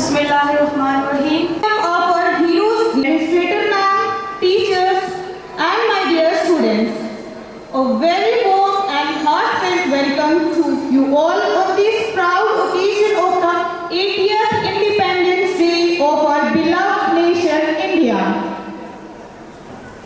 Bismillahirrahmanirrahim. Our heroes, administrator ma'am, teachers, and my dear students, a very warm and heartfelt welcome to you all on this proud occasion of the 80th Independence Day of our beloved nation, India.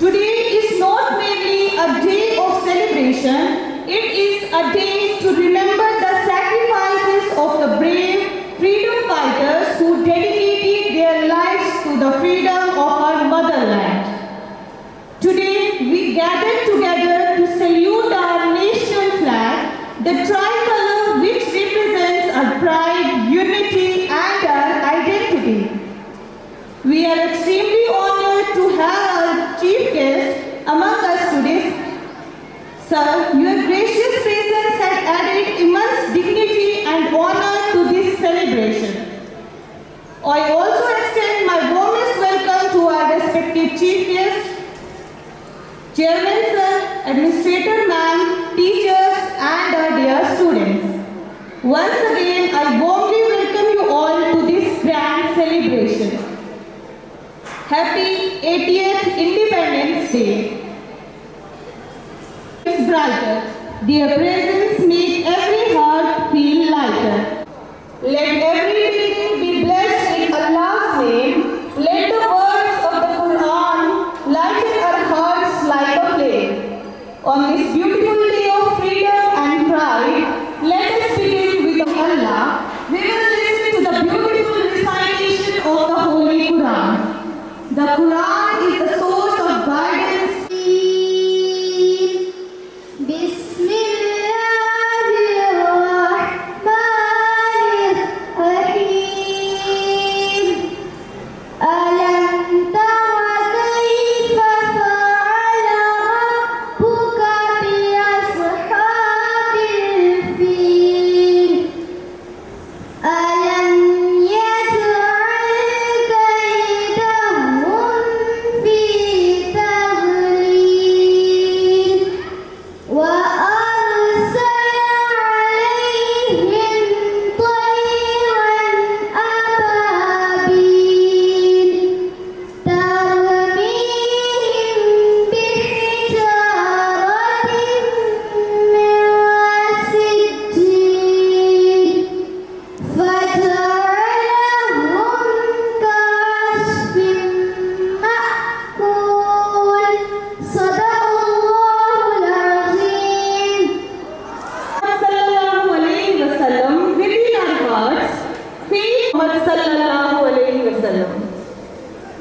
Today is not merely a day of celebration, it is a day to remember the sacrifices of the brave freedom fighters who dedicated their lives to the freedom of our motherland. Today, we gather together to salute our national flag, the tricolor which represents our pride, unity, and our identity. We are extremely honored to have our chief guest among us today. Sir, your gracious presence has added immense dignity and honor to this celebration. I also extend my warmest welcome to our respected chief guests, Chairman Sir, Administrator Ma'am, teachers, and our dear students. Once again, I warmly welcome you all to this grand celebration. Happy 80th Independence Day. It's brighter. Their presence makes every heart feel lighter. Let every breathing be blessed in Allah's name. Let the words of the Quran lighten our hearts like a flame. On this beautiful day of freedom and pride, let us begin with Allah. We will listen to the beautiful recitation of the Holy Quran. The Quran is the source of guidance.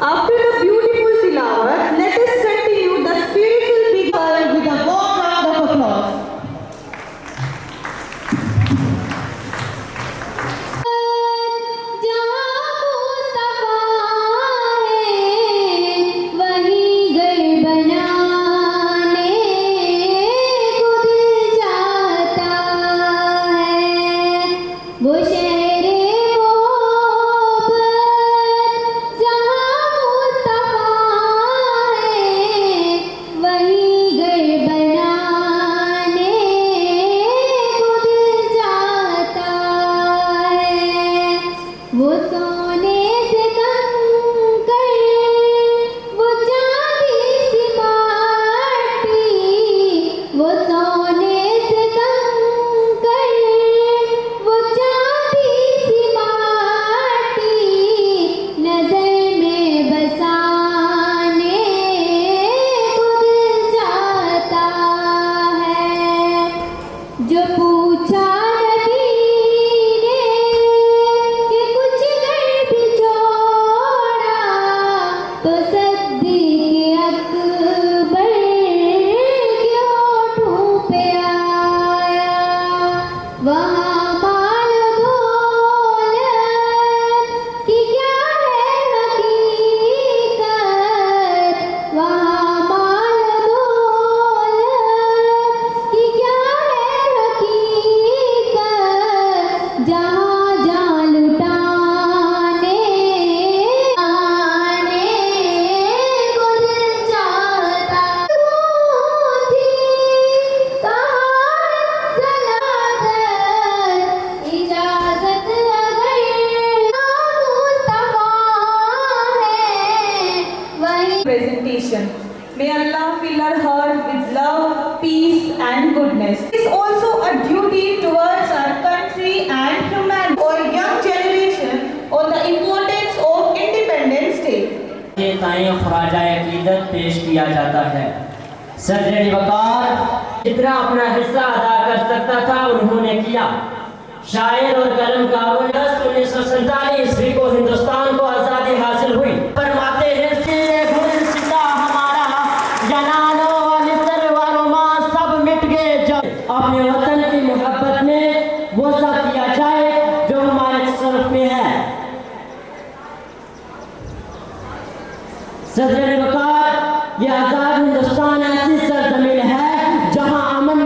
After the beautiful tilawat, let us continue the spiritual picture with a warm round of applause. वो शहरे मोहब्बत जहाँ on the importance of Independence Day. के ताईं ख़राजा अक़ीदत पेश किया जाता है। सदर वक़ार जितना अपना हिस्सा अदा कर सकता था उन्होंने किया। शायर और कलमकारों ने 1947 ईस्वी को हिंदुस्तान को आज़ादी हासिल हुई। फरमाते हैं गुलिस्ता हमारा जलालो निसर वरुमा सब मिट गए जब अपने वतन की मोहब्बत में वो सब किया जाए जो हमारे तसव्वुफ़ में है। सदर वक़ार ये आज़ाद हिंदुस्तान ऐसी सरज़मीन है जहाँ अमन व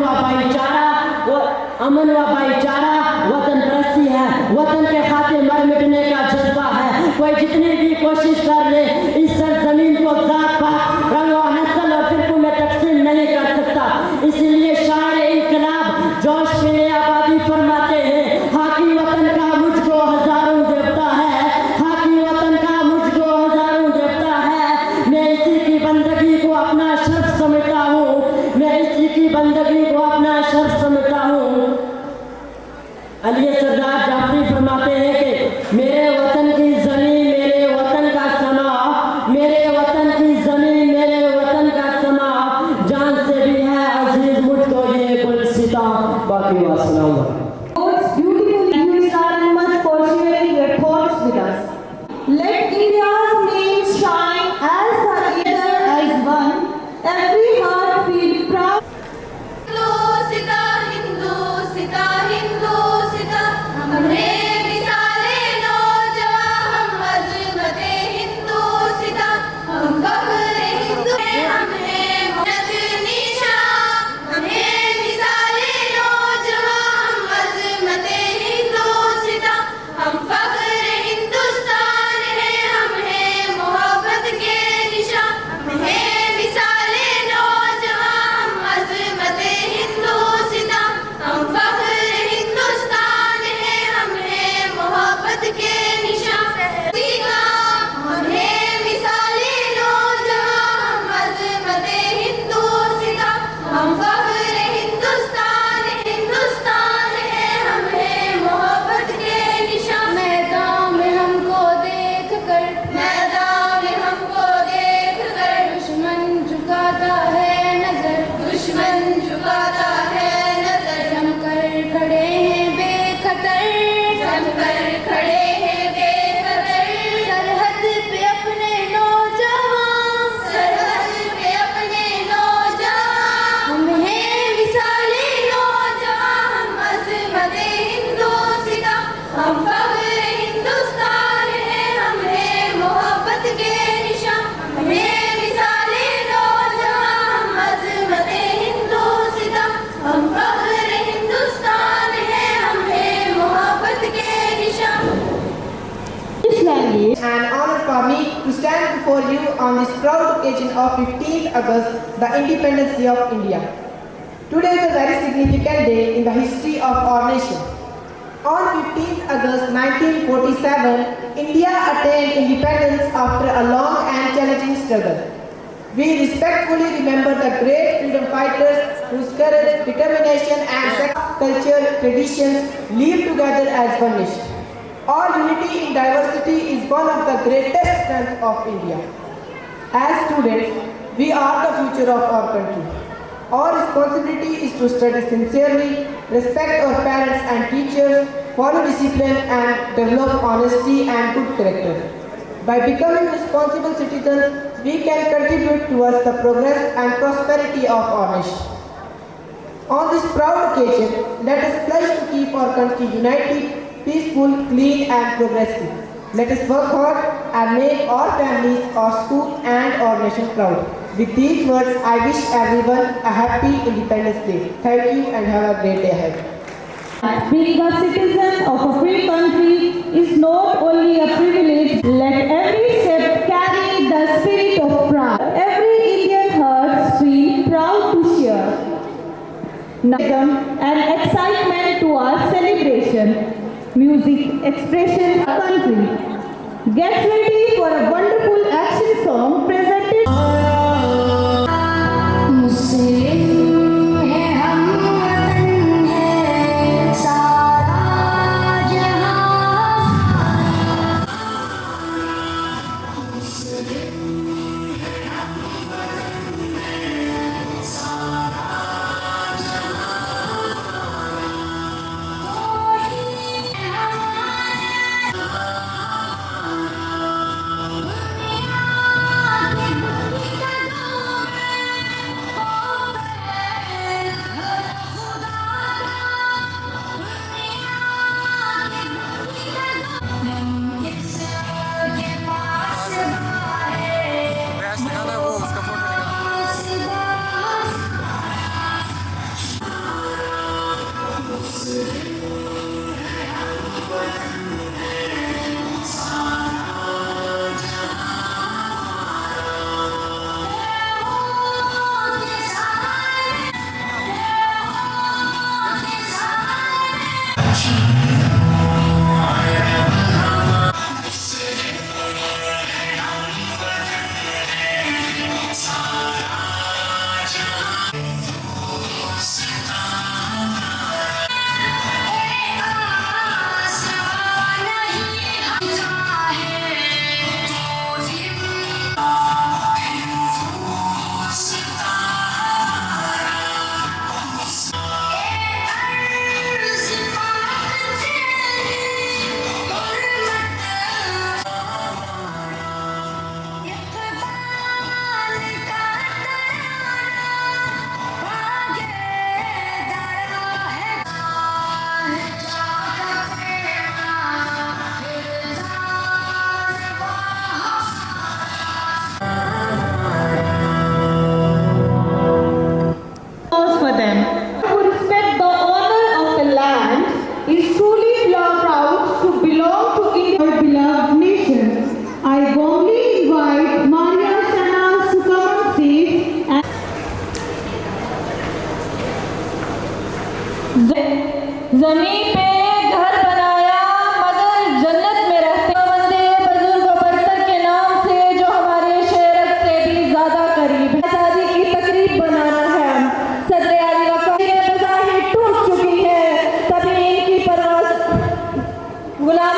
भाईचारा वतन परस्ती है। वतन के खातिर मर मिटने का जज्बा है। कोई जितनी भी कोशिश कर ले इस सरजमीन को जात पात रंग और नस्ल और फिरकों में तकसीम नहीं कर सकता। इसलिए शायर इनकलाब जोश में आबादी फरमाते हैं, हाकी वतन का मुझको हजारों देवता है, हाकी वतन का मुझको हजारों देवता है। मैं इसी की बंदगी को अपना शर्फ समझता हूँ, मैं इसी की बंदगी को अपना शर्फ समझता हूँ। अली सरदार जाफरी फरमाते हैं कि मेरे वतन की ज़मीन मेरे वतन का समा, मेरे वतन की ज़मीन मेरे वतन का समा, जान से भी है अजीज मुझको ये गुलसिता। बाकी वासलाम। It's beautiful and you are much for sharing your thoughts with us. Let India's name shine as together as one. Every heart feel proud. Hindu सिता हमें मिसाले नौजवां हम अज़मते हिंदू सिता हम फख्र हिंदू हम हैं मोहम्मद निशान हमें मिसाले नौजवां हम अज़मते हिंदू सिता हम फख्र हिंदुस्तान है हम हैं मोहब्बत के निशान हमें मिसाले नौजवां हम अज़मते हिंदू सिता हम फख्र हिंदुस्तान है हम हैं मोहब्बत के निशान हमें मिसाले नौजवां हम अज़मते हिंदू सिता हम फख्र हिंदुस्तान है हम हैं मोहब्बत के निशान। मैदान में हमको देख कर दुश्मन झुकाता है नजर जमकर खड़े हैं बेखतर सरहद पे अपने नौजवान हम हैं मिसाले नौजवान हम अज़मते हिंदू सिता हम फख्र हिंदुस्तान है हम हैं मोहब्बत के निशान हमें मिसाले नौजवान हम अज़मते हिंदू सिता हम फख्र हिंदुस्तान है हम हैं मोहब्बत के निशान। English language. An honor for me to stand before you on this proud occasion of 15th August, the Independence Day of India. Today is a very significant day in the history of our nation. On 15th August 1947, India attained independence after a long and challenging struggle. We respectfully remember the great freedom fighters whose courage, determination and culture traditions live together as one nation. Our unity in diversity is one of the greatest strengths of India. As students, we are the future of our country. Our responsibility is to study sincerely, respect our parents and teachers, follow discipline and develop honesty and good character. By becoming responsible citizens, we can contribute towards the progress and prosperity of our nation. On this proud occasion, let us pledge to keep our country united, peaceful, clean and progressive. Let us work hard and make our families, our school and our nation proud. With these words, I wish everyone a happy Independence Day. Thank you and have a great day ahead. Being a citizen of a free country is not only a privilege. Let every step carry the spirit of pride. Every Indian heart feel proud to share. And excitement to our celebration. Music, expression, country. Get ready for a wonderful action song presented. मुस्लिम है हम वतन है सारा जहां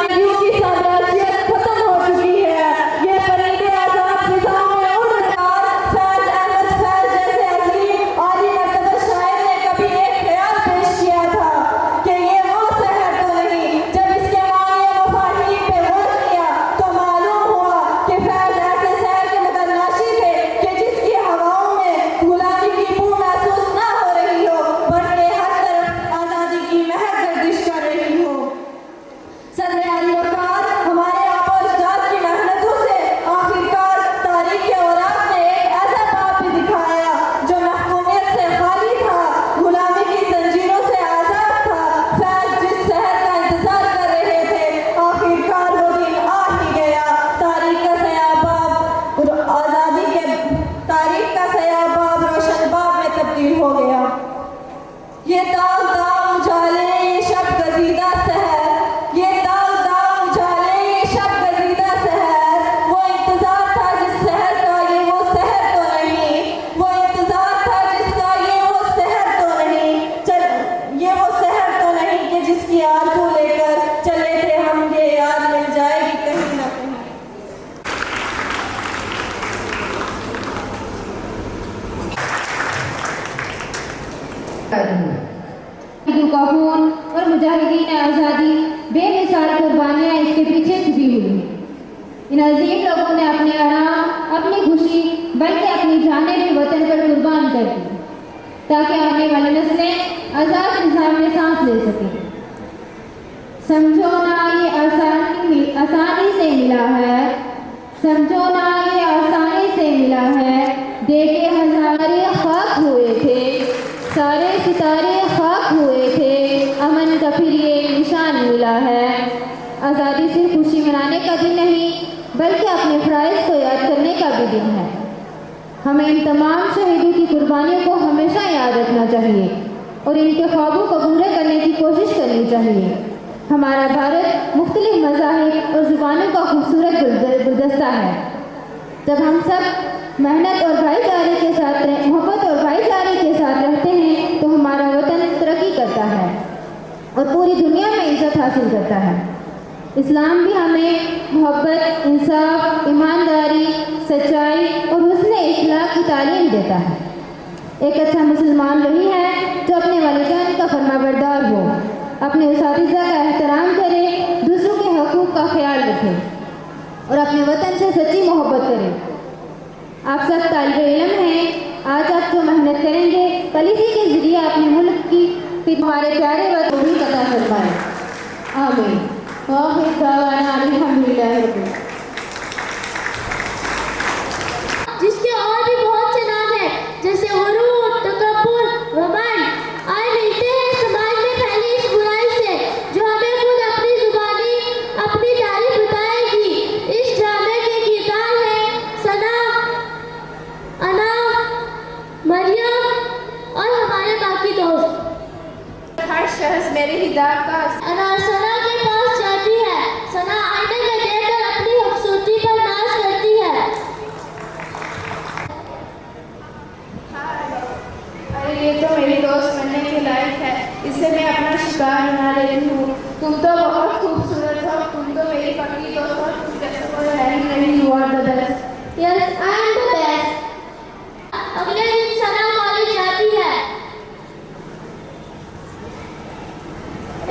की साम्राज्यत खत्म हो चुकी है। ये परिंदे आजाद फिजाओं में उड़ रहे हैं। फैज अहमद फैज जैसे अजीम आली मर्तबा शायर ने कभी एक ख्याल पेश किया था कि ये वो शहर तो नहीं। जब इसके मानिए मफाहीम पे गौर किया तो मालूम हुआ कि फैज ऐसे शहर के मुतल्लाशी थे कि जिसकी हवाओं में गुलामी की बू महसूस ना हो रही हो, बल्कि हर तरफ आज़ादी की महक गर्दिश कर रही हो। सदर आली वकार हमारे आबा अजदाद की मेहनतों से आखिरकार तारीख के औराक ने एक ऐसा बाप भी दिखाया जो महकूमियत से खाली था, गुलामी की जंजीरों से आज़ाद था। फैज जिस शहर का इंतजार कर रहे थे, आखिरकार वो दिन आ ही गया। तारीख का सयाबाब आज़ादी के तारीख का सयाबाब रोशनबाब में तब्दील हो गया। ये दाग दाग उजाले ये शब गजीदा शहर, ये दाग दाग उजाले ये शब गजीदा शहर। वो इंतजार था जिस शहर का ये वो शहर तो नहीं, वो इंतजार था जिसका ये वो शहर तो नहीं, ये वो शहर तो नहीं कि जिसकी आरज़ू लेकर चले थे हम, ये याद मिल जाएगी कहीं ना कहीं। का खून और मुजाहिदीन आज़ादी बेमिसाल कुर्बानियाँ इसके पीछे छुपी हुई हैं। इन अजीम लोगों ने अपने आराम, अपनी खुशी, बल्कि अपनी जानें भी वतन पर कुर्बान कर दी ताकि आने वाली नस्लें आज़ाद निज़ाम में सांस ले सकें। समझो ना ये आसानी से मिला है, समझो ना ये आसानी से मिला है। देखे हज़ारे खाक हुए थे, सारे सितारे खाक हुए थे, अमन का फिर ये निशान मिला है। आज़ादी सिर्फ खुशी मनाने का दिन नहीं, बल्कि अपने फ़राइज़ को याद करने का भी दिन है। हमें इन तमाम शहीदों की कुर्बानियों को हमेशा याद रखना चाहिए और इनके ख्वाबों को पूरा करने की कोशिश करनी चाहिए। हमारा भारत मुख्तलिफ मज़ाहिब और ज़ुबानों का खूबसूरत गुलदस्ता है। जब हम सब मेहनत और भाईचारे के साथ मोहब्बत और भाईचारे के साथ रहते हैं तो हमारा वतन तरक्की करता है और पूरी दुनिया में इज्जत हासिल करता है। इस्लाम भी हमें मोहब्बत, इंसाफ, ईमानदारी, सच्चाई और हुस्न इखलाक की तालीम देता है। एक अच्छा मुसलमान वही है जो अपने वालिदैन का फरमाबरदार हो, अपने उसातिज़ा का एहतराम करे, दूसरों के हकूक़ का ख्याल रखे और अपने वतन से सच्ची मोहब्बत करे। आप सब तालिबे इल्म हैं, आज आप जो मेहनत करेंगे कल इसी के ज़रिए अपने मुल्क की फिर हमारे प्यारे वतन को भी कता फरमाए। आमीन। वाहिद दावाना अल्हम्दुलिल्लाह रब्बिल आलमीन। जिसके और भी बहुत से नाम हैं, जैसे गुरूर, तकब्बुर, वबान, आए मिलते हैं समाज में फैली इस बुराई से जो हमें खुद अपनी जुबानी अपनी तारीफ बताएगी। इस ड्रामे के किरदार हैं सना, अना, मरियम और हमारे बाकी दोस्त। हर शख्स मेरे हिदायत का अना सना के पास जाती है। सना आईने में देखकर अपनी खूबसूरती पर नाज करती है। अरे ये तो मेरी दोस्त बनने के लायक है, इससे मैं अपना शिकार बना लेती हूँ। तुम तो बहुत खूबसूरत हो, तुम तो मेरी पक्की दोस्त हो, तुम जैसे कोई है ही नहीं। You are the best. Yes I am the best. अगले दिन सना कॉलेज जाती है।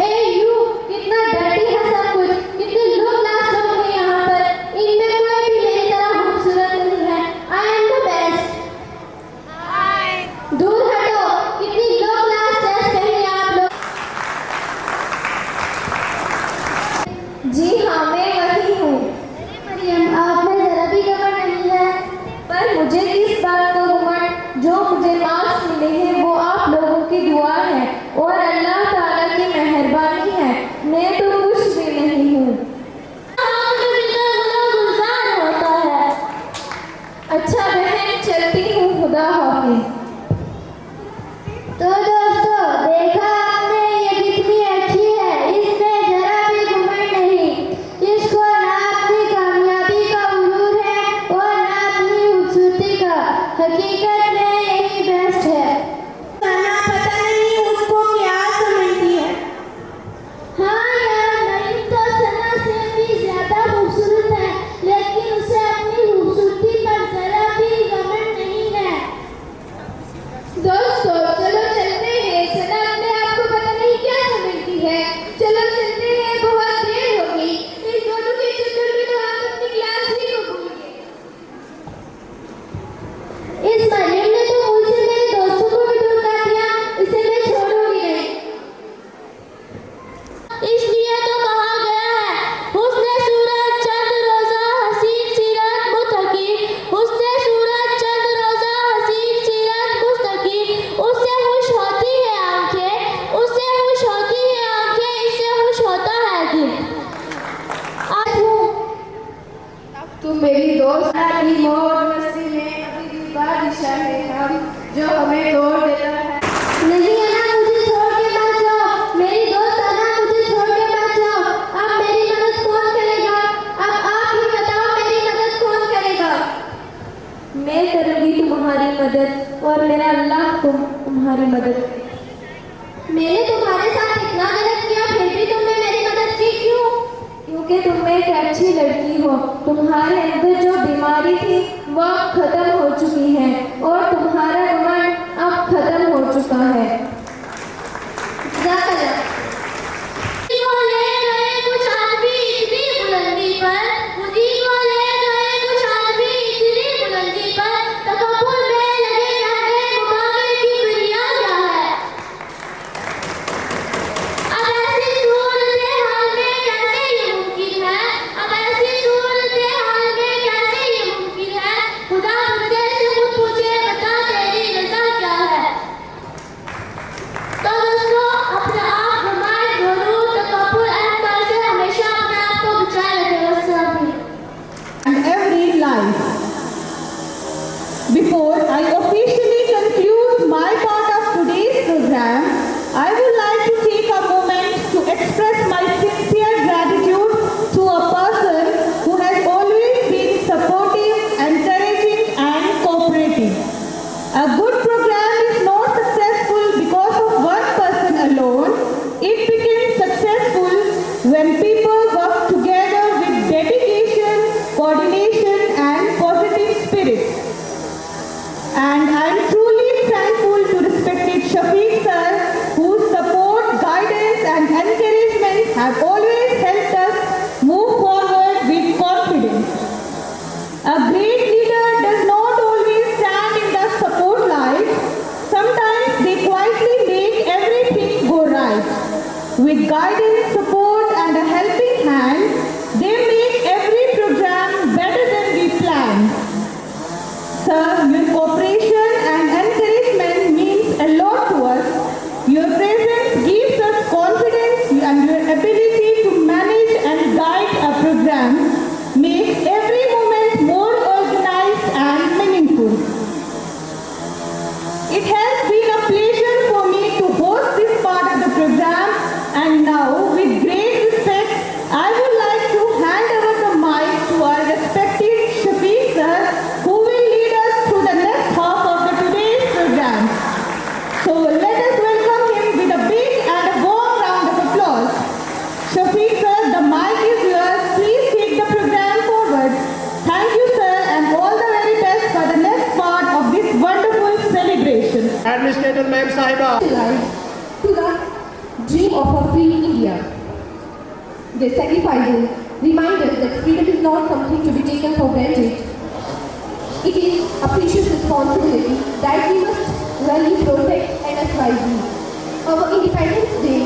ए यू, कितना डर्टी है सब कुछ, कितने लो क्लास लोग हैं यहाँ पर, इनमें कोई भी मेरी तरह खूबसूरत नहीं है। आई एम द बेस्ट। दूर हटो, कितनी लो क्लास ड्रेस पहनी आप लोग। जी हाँ, मैं वही हूँ। मरियम, आप में जरा भी घमंड नहीं है। पर मुझे किस बात का घमंड? जो मुझे मार्क्स मिले हैं वो आप लोगों की दुआ है और अल्लाह ताला की मेहरबानी है। मैं तो कुछ भी नहीं हूँ। गुलजार होता है। अच्छा बहन, चलती हूँ, खुदा हाफिज। तो दोस्तों, देखा आपने ये कितनी अच्छी है, इसमें जरा भी घमंड नहीं। इसको ना अपनी कामयाबी का गुरूर है और ना अपनी खूबसूरती का। हकीकत में यही बेस्ट है। पता नहीं उसको क्या तुम मेरी दोस्त की मौज मस्ती में अभी भी बादशाह है हम जो हमें तोड़ देता है। नहीं अना मुझे छोड़ के मत जाओ, मेरी दोस्त अना मुझे छोड़ के मत जाओ। अब मेरी मदद कौन करेगा? अब आप ही बताओ मेरी मदद कौन करेगा? मैं करूँगी तुम्हारी मदद और मेरा अल्लाह तुम्हारी मदद। मैंने तुम्हारे साथ इतना गलत किया फिर भी तुमने मेरी मदद की क्यों? क्योंकि तुम एक अच्छी लड़की हो। तुम्हारे अंदर जो बीमारी थी वो अब खत्म हो चुकी है और तुम्हारा घमंड अब खत्म हो चुका है। जाकर खुदी को ले गए कुछ आदमी इतनी बुलंदी पर, खुदी को ले गए कुछ आदमी इतनी बुलंदी पर, तकब्बुर में लगे कहने मुकाबले की दुनिया क्या है। अब ऐसी सूरत हाल में कैसे ये मुमकिन है? अब ऐसी सूरत हाल में कैसे ये मुमकिन है? खुदा बंदे से खुद पूछे बता तेरी रज़ा क्या है। तो दोस्तों अपने आप घमंड गुरूर तकब्बुर अहंकार से हमेशा अपने आप को बचाए रखें। सभी And every life. Before I officially conclude my part of today's program, I would like to take a moment to express my sincere gratitude to a person who has always been supportive, encouraging and cooperative. A good program is not successful because of one person alone. It becomes successful when people work together with dedication, coordination and positive spirit. And I am truly thankful to respected Shafiq sir, whose support, guidance and encouragement have always helped us move forward with confidence. A great leader does not always stand in the support light. Sometimes they quietly make everything go right. With guidance, support and a helping hand, they make every program better than we planned. Sir, your cooperation and encouragement means a lot to us. Your presence gives us confidence and your ability to manage and guide a program makes every moment more organized and meaningful. It has been a pleasure for me to host this part of the program, and now with great respect I would like to hand over the mic to our respected Shafiq sir, who will lead us through the next half of today's program. So let us welcome him with a big and a warm round of applause. Shafiq sir, the mic is yours. Please take the program forward. Thank you sir, and all the very best for the next part of this wonderful celebration. Administrator Ma'am Sahiba. Life to the dream of a free India. Their sacrifices remind us that freedom is not something to be taken for granted. It is a precious responsibility that we must really protect and wisely. Our Independence Day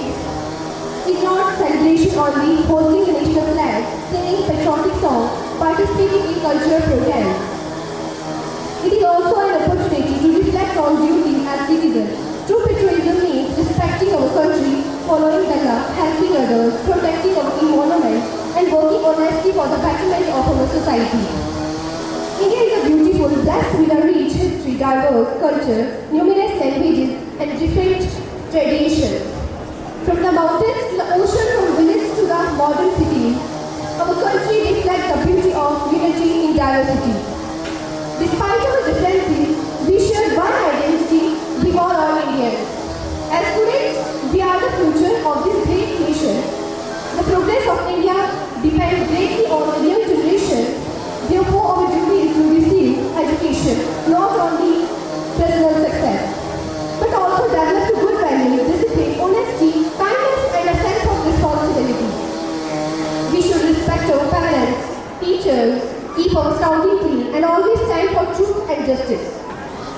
is not celebration only, hosting a national flag, singing patriotic songs, participating in cultural programs. It is also an opportunity to reflect on duty as citizens. True patriotism means respecting our country, following the law, helping others, protecting our environment, and working honestly for the betterment of our society. India is a beautiful, blessed with a rich history, diverse culture, numerous languages, and different traditions. From the mountains to the ocean, from village to the modern city, our country reflects the beauty of unity in diversity. Despite our differences, we share one identity, we all are Indians. As students, we are the future of this great nation. The progress of India depends greatly on the young generation. Therefore, our duty is to receive education, not only personal success, but also develop good values, discipline, honesty, kindness, and a sense of responsibility. We should respect our parents, teachers, keep our surroundings clean, and always stand for truth and justice.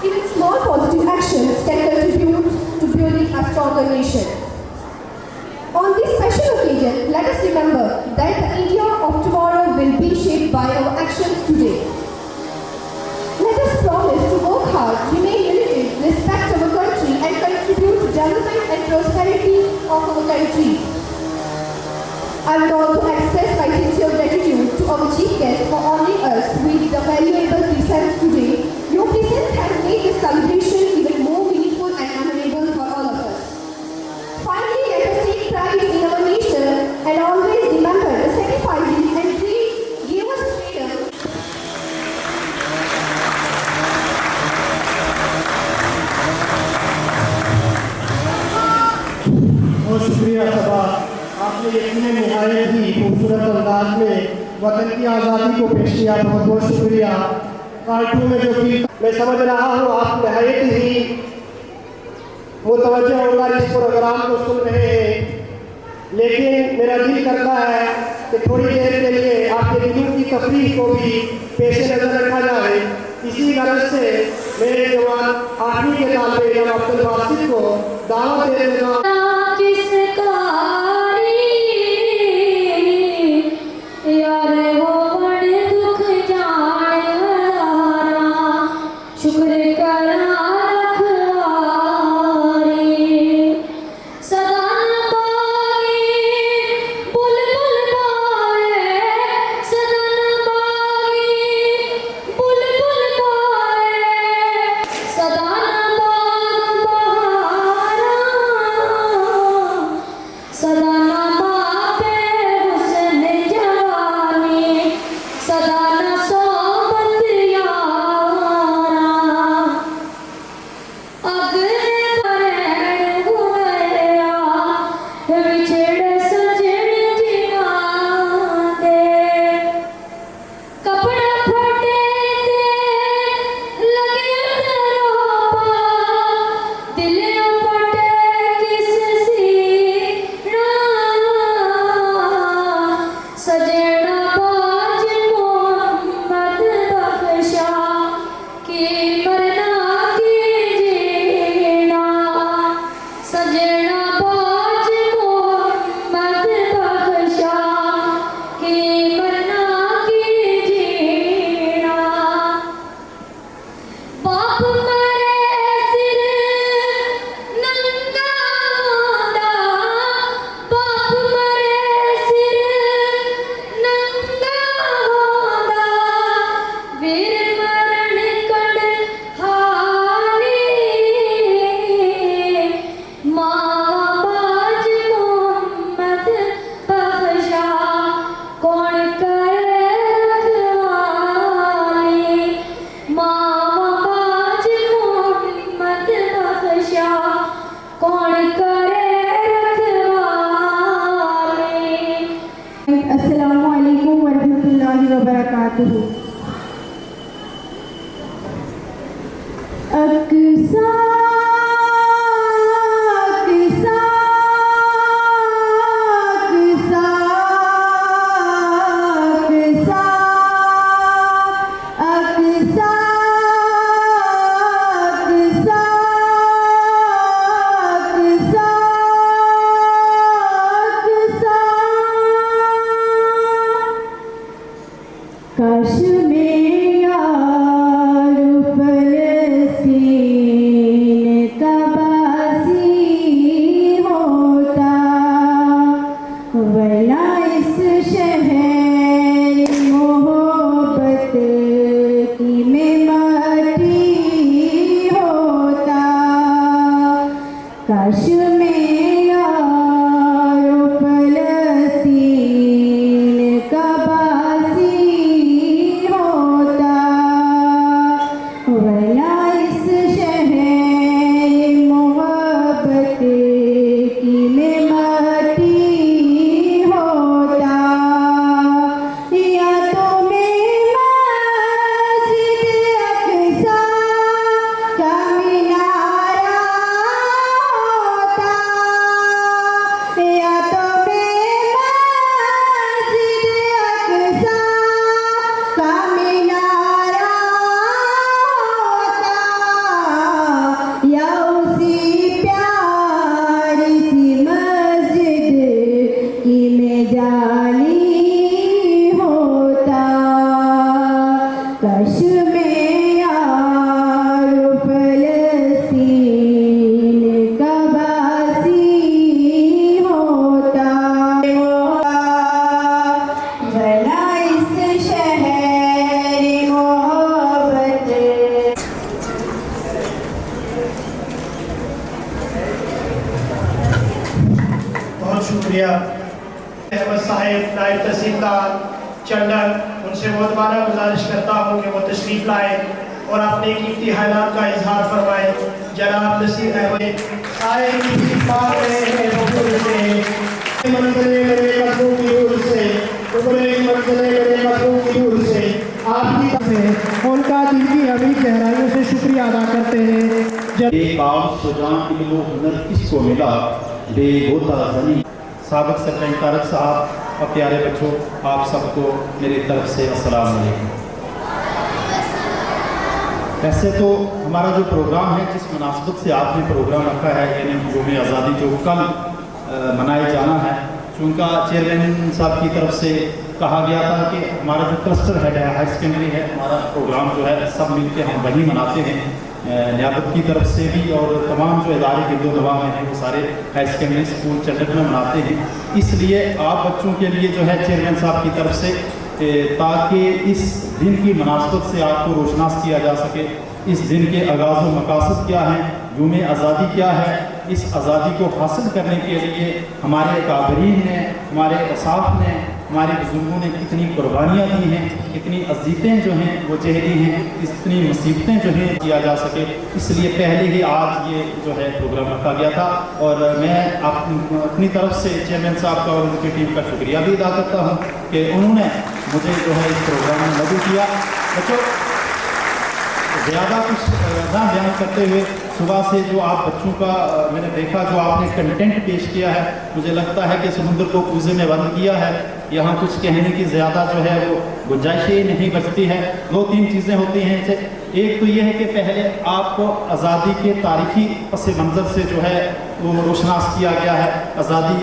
Even small positive actions can contribute to building a stronger nation. On this special occasion, let us remember that the India of tomorrow will be shaped by our actions today. Let us promise to work hard, remain united, respect our country, and contribute to development and prosperity of our country. I would also express my sincere gratitude to our chief guest for honoring us वतन की आज़ादी को पेश किया। बहुत बहुत शुक्रिया। Part 2 में जो कि मैं समझ रहा हूँ आप नहायत ही मुतवज्जह होकर इस प्रोग्राम को सुन रहे हैं, लेकिन मेरा दिल करता है कि थोड़ी देर के लिए आपके दिलों की तफरीह को भी पेश नज़र रखा जाए। इसी गरज से मेरे जवान 8वीं के तालिबे इल्म अब्दुल बासित को दावत दे देना। शुक्रिया। अहमद साहिब नायब तहसीलदार चंडन, उनसे बहुत बार गुजारिश करता हूँ कि वो तशरीफ़ लाए और अपने कीमती हालात का इजहार फरमाए। जनाब नसीर अहमद साहिब की बात से चले मेरे मखलूक की धूल से आपकी से उनका दिल की अभी गहराइयों से शुक्रिया अदा करते हैं। काम सुजान इल्मो हुनर किसको मिला बेगोता ज़मीन। साबिक़ सरपंच तारक साहब और प्यारे बच्चों, आप सबको मेरी तरफ से अस्सलाम वालेकुम। वैसे तो हमारा जो प्रोग्राम है, जिस मुनासबत से आपने प्रोग्राम रखा है, यानी यौम आज़ादी जो कल मनाए जाना है, चूँकि चेयरमैन साहब की तरफ से कहा गया था कि हमारा जो क्लस्टर हेड है हाई सेकेंडरी है, हमारा प्रोग्राम जो है सब मिलकर हम वही मनाते हैं। नियाबत की तरफ से भी और तमाम जो इदारे गिरदोनवा में हैं वो सारे हाई सेकेंडरी स्कूल चंडक में मनाते हैं। इसलिए आप बच्चों के लिए जो है चेयरमैन साहब की तरफ से, ताकि इस दिन की मुनासबत से आपको रोशनास किया जा सके, इस दिन के आगाज़ व मकासद क्या हैं, यौम आज़ादी क्या है, इस आज़ादी को हासिल करने के लिए हमारे काबरीन ने, हमारे असाफ ने, हमारे बुजुर्गों ने कितनी कुर्बानियाँ दी हैं, कितनी अजीतें जो हैं वो झेली हैं, कितनी मुसीबतें जो हैं किया जा सके, इसलिए पहले ही आज ये जो है प्रोग्राम रखा गया था। और मैं अपनी तरफ से चेयरमैन साहब का और उनकी टीम का शुक्रिया भी अदा करता हूँ कि उन्होंने मुझे जो है इस प्रोग्राम में मदद किया। बच्चों, ज़्यादा कुछ ना बयान करते हुए, सुबह से जो आप बच्चों का मैंने देखा, जो आपने कंटेंट पेश किया है, मुझे लगता है कि समुद्र को कूजे में बंद किया है। यहाँ कुछ कहने की ज़्यादा जो है वो गुंजाइश ही नहीं बचती है। दो तीन चीज़ें होती हैं। एक तो ये है कि पहले आपको आज़ादी के तारीखी पस मंज़र से जो है वो रोशनास किया गया है। आज़ादी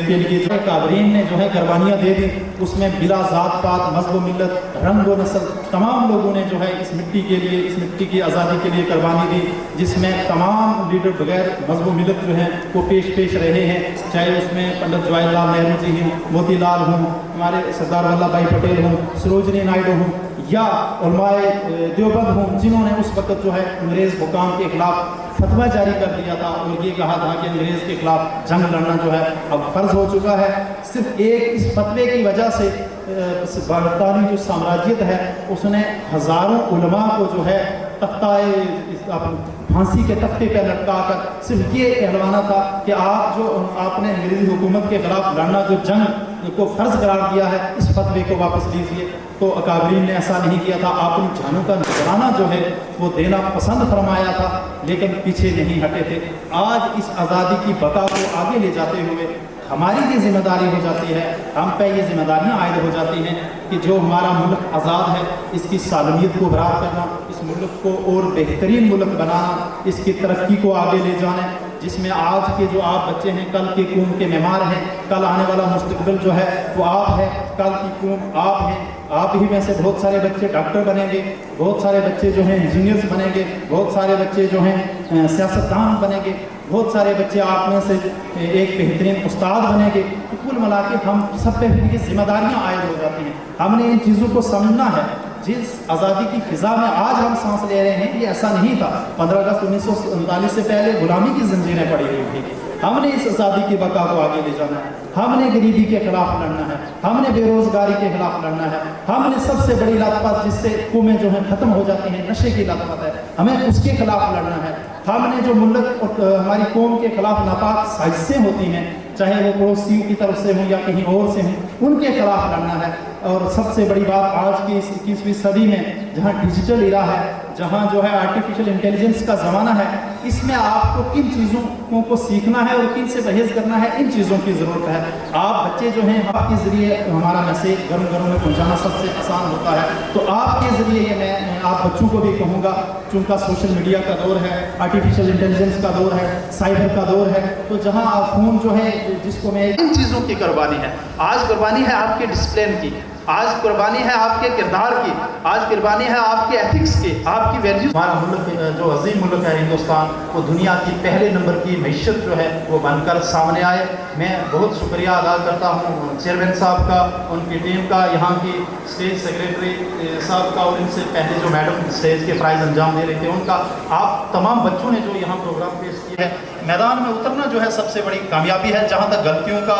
के लिए जो है काबरीन ने जो है कुर्बानियाँ दे दी, उसमें बिला ज़ात पात मज़हब व मिल्लत रंग व नस्ल तमाम लोगों ने जो है इस मिट्टी के लिए, इस मिट्टी की आज़ादी के लिए कुर्बानी दी, जिसमें तमाम लीडर बगैर मज़हब व मिल्लत जो हैं वो पेश रहे हैं। चाहे उसमें पंडित जवाहरलाल नेहरू जी हों, मोतीलाल हों, हमारे सरदार वल्लभ भाई पटेल हों, सरोजनी नायडू हों, या उलमाए देवबंद हों, जिन्होंने उस वक्त जो है अंग्रेज़ हुकाम के ख़िलाफ़ फतवा जारी कर दिया था और ये कहा था कि अंग्रेज़ के ख़िलाफ़ जंग लड़ना जो है अब फ़र्ज़ हो चुका है। सिर्फ एक इस फतवे की वजह से बरतानी जो साम्राज्यत है उसने हज़ारों उलमा को जो है फांसी के तख्ते पर लटका कर सिर्फ ये कहलवाना था कि आपने अंग्रेज़ी हुकूमत के ख़िलाफ़ लड़ना जो जंग को फ़र्ज़ करार दिया है, इस फतवे को वापस लीजिए। तो अकाबरीन ने ऐसा नहीं किया था। आपने जानों का नजराना जो है वो देना पसंद फरमाया था, लेकिन पीछे नहीं हटे थे। आज इस आज़ादी की बका को आगे ले जाते हुए हमारी ये जिम्मेदारी हो जाती है, हम पे ये जिम्मेदारियाँ आयद हो जाती हैं कि जो हमारा मुल्क आज़ाद है इसकी सालमियत को बराबर करना, इस मुल्क को और बेहतरीन मुल्क बनाना, इसकी तरक्की को आगे ले जाना, जिसमें आज के जो आप बच्चे हैं कल की कौम के मेहमान हैं, कल आने वाला मुस्तकबिल जो है वो आप है, कल की कौम आप हैं। आप ही में से बहुत सारे बच्चे डॉक्टर बनेंगे, बहुत सारे बच्चे जो हैं इंजीनियर्स बनेंगे, बहुत सारे बच्चे जो हैं सियासतदान बनेंगे, बहुत सारे बच्चे आप में से एक बेहतरीन उस्ताद बनेंगे। तो कुल मिला के हम सब पे फिर ये जिम्मेदारियाँ आयद हो जाती हैं। हमने इन चीज़ों को समझना है। जिस आज़ादी की फ़िज़ा में आज हम सांस ले रहे हैं ये ऐसा नहीं था। 15 अगस्त 1947 से पहले गुलामी की जंजीरें पड़ी हुई थी। हमने इस आज़ादी की बका को आगे ले जाना है, हमने गरीबी के खिलाफ लड़ना है, हमने बेरोज़गारी के खिलाफ लड़ना है, हमने सबसे बड़ी लतपत जिससे कौमें जो हैं ख़त्म हो जाती हैं, नशे की लतपत है, हमें उसके खिलाफ लड़ना है। हमने जो मुल्क और हमारी कौम के खिलाफ नापाक साजिशें होती हैं, चाहे वो पड़ोसियों की तरफ से हों या कहीं और से हों, उनके खिलाफ लड़ना है। और सबसे बड़ी बात आज की इस 21वीं सदी में जहाँ डिजिटल इरा है, जहाँ जो है आर्टिफिशियल इंटेलिजेंस का ज़माना है, इसमें आपको किन चीज़ों को सीखना है और किन से परहेज़ करना है, इन चीज़ों की ज़रूरत है। आप बच्चे जो हैं आपके ज़रिए हमारा मैसेज घरों घरों में पहुँचाना सबसे आसान होता है। तो आपके ज़रिए ये मैं आप बच्चों को भी कहूँगा, चूँकि सोशल मीडिया का दौर है, आर्टिफिशियल इंटेलिजेंस का दौर है, साइबर का दौर है, तो जहाँ आप फ़ोन जो है जिसको मैं इन चीज़ों की कुर्बानी है। आज कुर्बानी है आपके डिसिप्लिन की, आज कुर्बानी है आपके किरदार की, आज कुर्बानी है आपके एथिक्स की, आपकी वैल्यूज। हमारा मुल्क जो अजीम मुल्क है हिंदुस्तान, वो दुनिया की पहले नंबर की मैशत जो है वो बनकर सामने आए। मैं बहुत शुक्रिया अदा करता हूँ चेयरमैन साहब का, उनकी टीम का, यहाँ की स्टेज सेक्रेटरी साहब का और इनसे पहले जो मैडम स्टेज के प्राइज़ अंजाम दे रहे थे उनका, आप तमाम बच्चों ने जो यहाँ प्रोग्राम पेश किया है। मैदान में उतरना जो है सबसे बड़ी कामयाबी है। जहाँ तक गलतियों का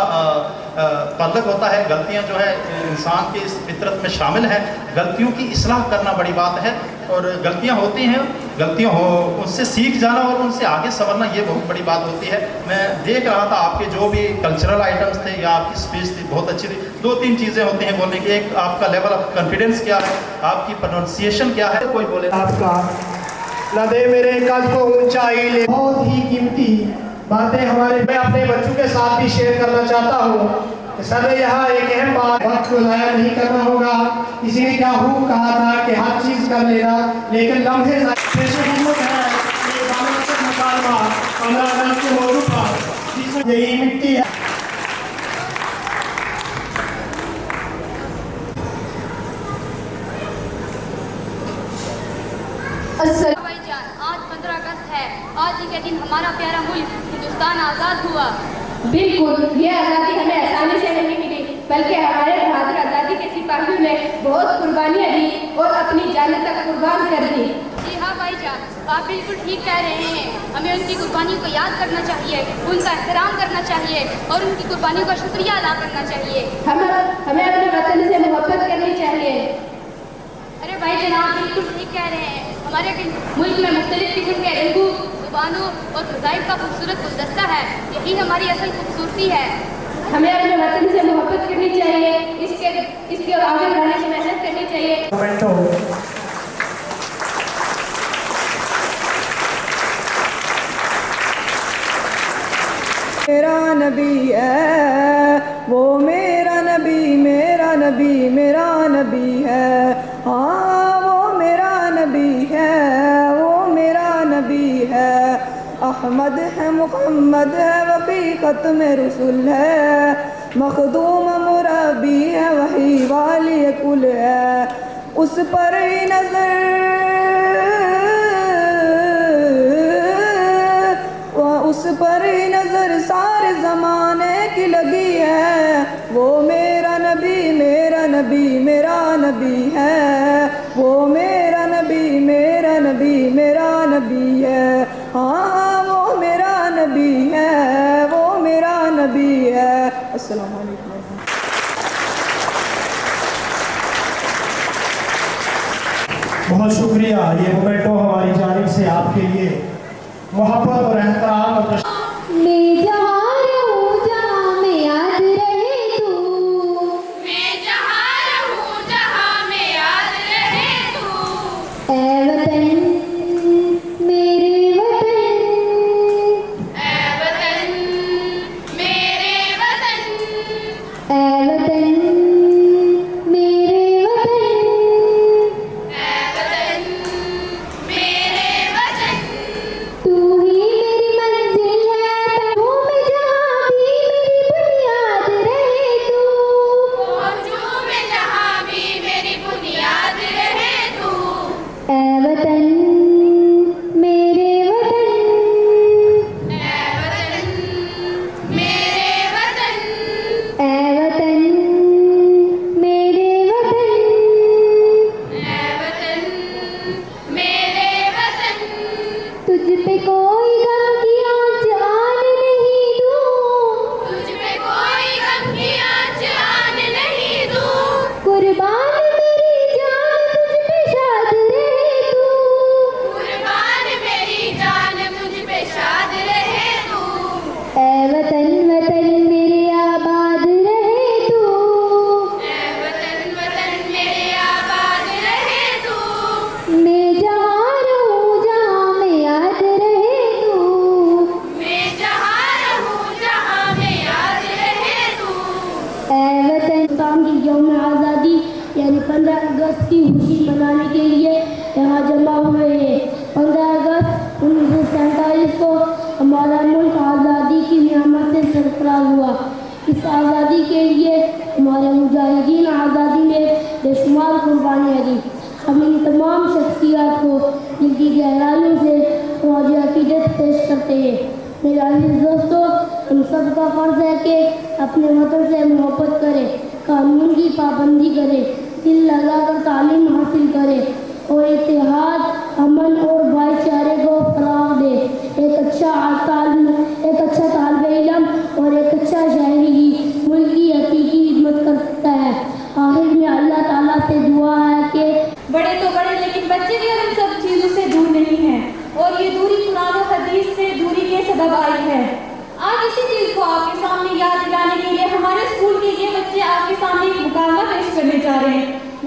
ताल्लुक होता है, गलतियाँ जो है इंसान के इस फितरत में शामिल है, गलतियों की इस्लाह करना बड़ी बात है। और गलतियाँ होती हैं गलतियाँ हो उससे सीख जाना और उनसे आगे संवरना, ये बहुत बड़ी बात होती है। मैं देख रहा था आपके जो भी कल्चरल आइटम्स थे या आपकी स्पीच थी बहुत अच्छी थी। 2-3 चीज़ें होती हैं बोलने की, एक आपका लेवल ऑफ कॉन्फिडेंस क्या है, आपकी प्रोनाउंसिएशन क्या है। कोई बोले आपका न दे मेरे कद को ऊंचाई ले, बहुत ही कीमती बातें हमारे, मैं अपने बच्चों के साथ भी शेयर करना चाहता हूँ। सर यहाँ एक अहम बात, वक्त को ज़ाया नहीं करना होगा। किसी ने क्या खूब कहा था कि हर चीज़ कर लेना, लेकिन लम्हे के मौजूद पर जिसमें यही मिट्टी है। भाईजान, आज 15 अगस्त है। आज ही के दिन हमारा प्यारा मुल्क हिंदुस्तान आज़ाद हुआ। बिल्कुल, ये आज़ादी हमें आसानी से नहीं मिली, बल्कि हमारे बहादुर आज़ादी के सिपाहियों ने बहुत कुर्बानियाँ दी और अपनी जान तक कुर्बान कर दी। जी हाँ भाईजान, आप बिल्कुल ठीक कह रहे हैं। हमें उनकी कुर्बानियों को याद करना चाहिए, उनका एहतराम करना चाहिए और उनकी कुर्बानियों का शुक्रिया अदा करना चाहिए। हमें अपने वतन से मोहब्बत करनी चाहिए। अरे भाईजान, आप बिल्कुल ठीक कह रहे हैं। हमारे मुल्क में मुख्तलिफ किस्म के रंगों, जुबानों और फ़ज़ाइल का खूबसूरत गुलदस्ता है। यही हमारी असल खूबसूरती है। हमें अपने वतन से मोहब्बत करनी चाहिए, इसके आगे बढ़ाने की मेहनत करनी चाहिए। मेरा नबी है वो, मेरा नबी, मेरा नबी, मेरा नबी है। हाँ वो मेरा नबी है, वो मेरा नबी है। अहमद है, मुहम्मद है, वफ़ी ख़त्म रसूल है। मखदूम मुरब्बी है, वही वाली कुल है। उस पर ही उस पर ही नजर सारे ज़माने की लगी है। वो मेरा नबी, मेरा नबी, मेरा नबी है। वो मेरा नबी, मेरा नबी, मेरा नबी है। हाँ वो मेरा नबी है, वो मेरा नबी है। अस्सलाम वालेकुम। बहुत शुक्रिया। ये मोमेंटो हमारी जानिब से आपके लिए मोहब्बत और एहतराम और मैं जहाँ रहूँ जहाँ में याद रहे तू, मैं जहाँ रहूँ जहाँ में याद रहे तू। ऐ वतन मेरे वतन, ऐ वतन मेरे वतन, ऐ वतन मेरे वतन, ऐ वतन मेरे वतन। तू ही मेरी मंजिल है, तू में जहाँ भी मेरी बुनियाद रहे तू, तू में जहाँ भी मेरी बुनियाद रहे तू। ऐ वतन मेरे वतन, ऐ वतन मेरे वतन, ऐ वतन मेरे वतन, ऐ वतन मेरे वतन। तुझ पे कोई गम की आँच आने नहीं दूँ, तुझ पे कोई गम की आँच आने नहीं दूँ। कुर्बान मेरी जान तुझ पे शाद रहे तू, कुर्बान मेरी जान तुझ पे शाद रहे तू। ऐ वतन वतन मेरे आबाद रहे तू, ऐ वतन वतन मेरे आबाद रहे तू। मैं जहाँ रहूँ जहाँ में याद रहे तू, मैं जहाँ रहूँ जहाँ में याद रहे तू। ऐ वतन की यौम आज़ादी यानी 15 अगस्त की खुशी मनाने के लिए यहाँ जमा हुए हैं। 15 अगस्त 1947 को हमारा मुल्क आज़ादी की नियामत से सरफराज हुआ। इस आज़ादी के लिए हमारे मुजाहिदीन आज़ादी ने बेशुमार कुर्बानियाँ दी। हम इन तमाम शख्सियात को जिनकी गहराइयों से ख्वाज अकीदत पेश करते हैं। मेरे अजीज दोस्तों, हम सब का फ़र्ज़ है कि अपने वतन से मोहब्बत करें, कानून की पाबंदी करें, दिल लगाकर तालीम हासिल करें और इत्तेहाद, अमन और भाईचारे को फराग दें। एक अच्छा तालिब इल्म और एक अच्छा शहरी ही मुल्क की हकीकी खिदमत कर सकता है। आखिर में अल्लाह ताला से दुआ है कि बड़े तो बड़े, लेकिन बच्चे भी हम सब चीज़ों से दूर नहीं हैं।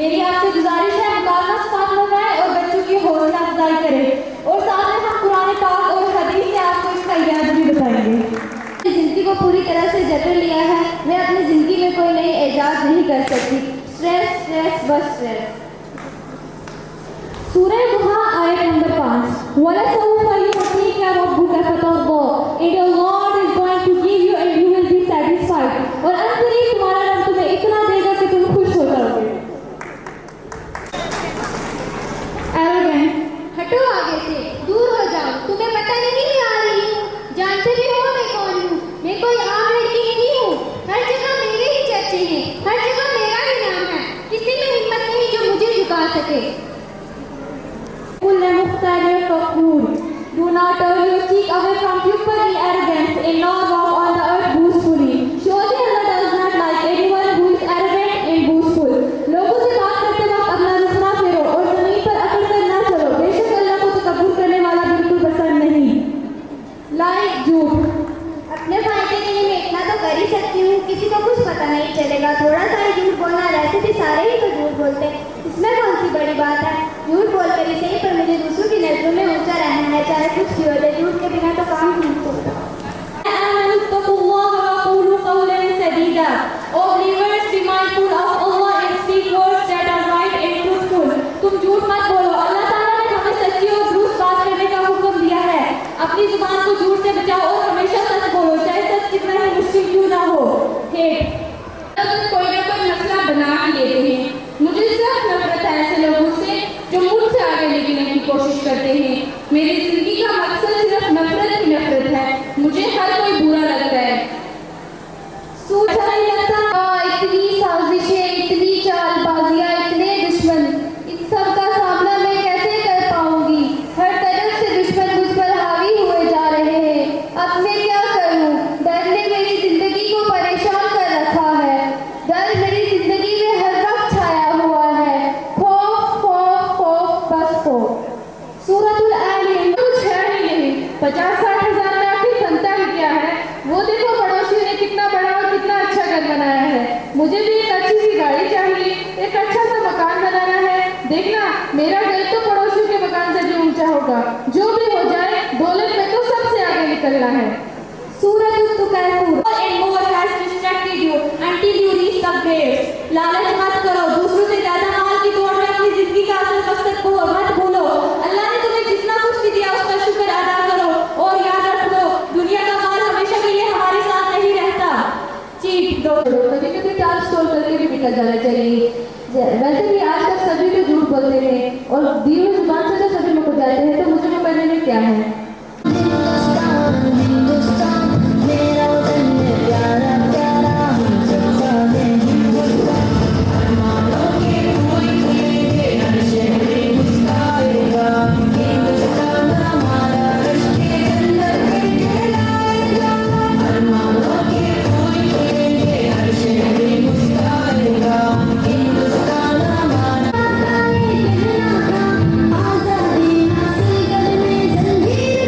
मेरी आपसे गुजारिश है मुकालमा सिफात लगाएं और बच्चों की हौसला अफजाई करें और साथ में हम कुरान पाक और हदीस से आपको इसका इजाज़ भी बताएंगे। जिंदगी को पूरी तरह से जकड़ लिया है, मैं अपनी जिंदगी में कोई नई ईजाद नहीं कर सकती। स्ट्रेस स्ट्रेस बस स्ट्रेस। सूरह दुहा आयत number 5 वलसौफ युअतीका रब्बुका फतर्दा and your Lord is going to give you and you will be satisfied और अंतरिक्ष तुम्हारा रब तुम्हें इतना देगा कि तुम खुश हो जाओगे। Arrogant, हटो आगे से, दूर हो जाओ, तुम्हें पता नहीं मैं आ रही हूँ, जानते भी हो मैं कौन हूँ, मैं कोई आम लड़की नहीं हूँ, हर जगह मेरे ही चर्चे हैं, हर जगह मेरा ही नाम है, किसी में हिम्मत नहीं जो मुझे झुका सके। Do not turn your cheek away from pupil arrogance and nor walk on the earth boastfully. Surely Allah does not like anyone who is arrogant and boastful. लोगों से बात करते वक्त अपना रुख ना फेरो और जमीन पर अकड़ कर ना चलो। बेशक अल्लाह को तकब्बुर करने वाला बिल्कुल पसंद नहीं। लाइक झूठ। अपने फायदे के लिए मैं इतना तो कर ही सकती हूँ, किसी को कुछ पता नहीं चलेगा, थोड़ा सा ही झूठ बोलना, वैसे भी सारे ही तो झूठ बोलते हैं, इसमें कौन सी बड़ी बात है। झूठ बोल कर ही सही पर मुझे दूसरों की नजरों में ऊंचा रहना है, चाहे कुछ भी हो जाए, झूठ के बिना तो काम नहीं होता। O believers, be mindful of Allah and speak words that are right and truthful. तुम झूठ मत बोलो, अल्लाह ताला ने हमें सच्ची और दुरुस्त बात करने का हुक्म दिया है। अपनी जुबान को झूठ से बचाओ और हमेशा सच बोलो, चाहे सच कितना ही मुश्किल क्यों ना हो। कोई ना कोई मसला बना ही लेते हैं। मुझे सख्त नफरत है ऐसे लोगों से जो मुझसे आगे निकलने की कोशिश करते हैं। मेरी जिंदगी का मकसद सिर्फ नफरत ही नफरत है, मुझे हर कोई बुरा लगता है। सोचा नहीं लगता, इतनी साजिशें, इतनी चालबाजियां, इतने दुश्मन, इन सब का सामना मैं कैसे कर पाऊंगी। हर तरफ से दुश्मन मुझ पर हावी हुए जा रहे हैं। अब मैं क्या करूं? डर ने मेरी जिंदगी को परेशान कर रखा है। डर मेरी जिंदगी में हर वक्त छाया हुआ है। खौफ खौफ खौफ बस खौफ। सूरतुल आल इमरान कुछ है ही नहीं, 50-60 हजार में आखिर बनता ही क्या है। वो देखो पड़ोसियों ने कितना बड़ा और कितना अच्छा घर बनाया है, मुझे भी एक अच्छी सी गाड़ी चाहिए, एक अच्छा सा मकान बनाना है। देखना मेरा घर तो पड़ोसियों के मकान से भी ऊंचा होगा। जो भी हो जाए, दौलत में तो सबसे आगे निकलना है। सूरतुल तुकासुर and more has distracted you until you reach the graves. लालच मत करो, दूसरों से ज्यादा माल की दौड़ में अपनी जिंदगी का असल मकसद को मत भूलो। अल्लाह ने तुम्हें जितना कुछ भी दिया उसका शुक्र अदा करो और याद रख लो दुनिया का माल हमेशा के लिए हमारे साथ नहीं रहता। चीट दो, कभी कभी टाल स्टोर करके भी निकल जाना चाहिए। वैसे भी आजकल सभी लोग झूठ बोलते हैं और दी हुई जुबान से तो सभी लोग जाते हैं, तो मुझे वो करने में क्या है। आजादी हासिल करने जंजीर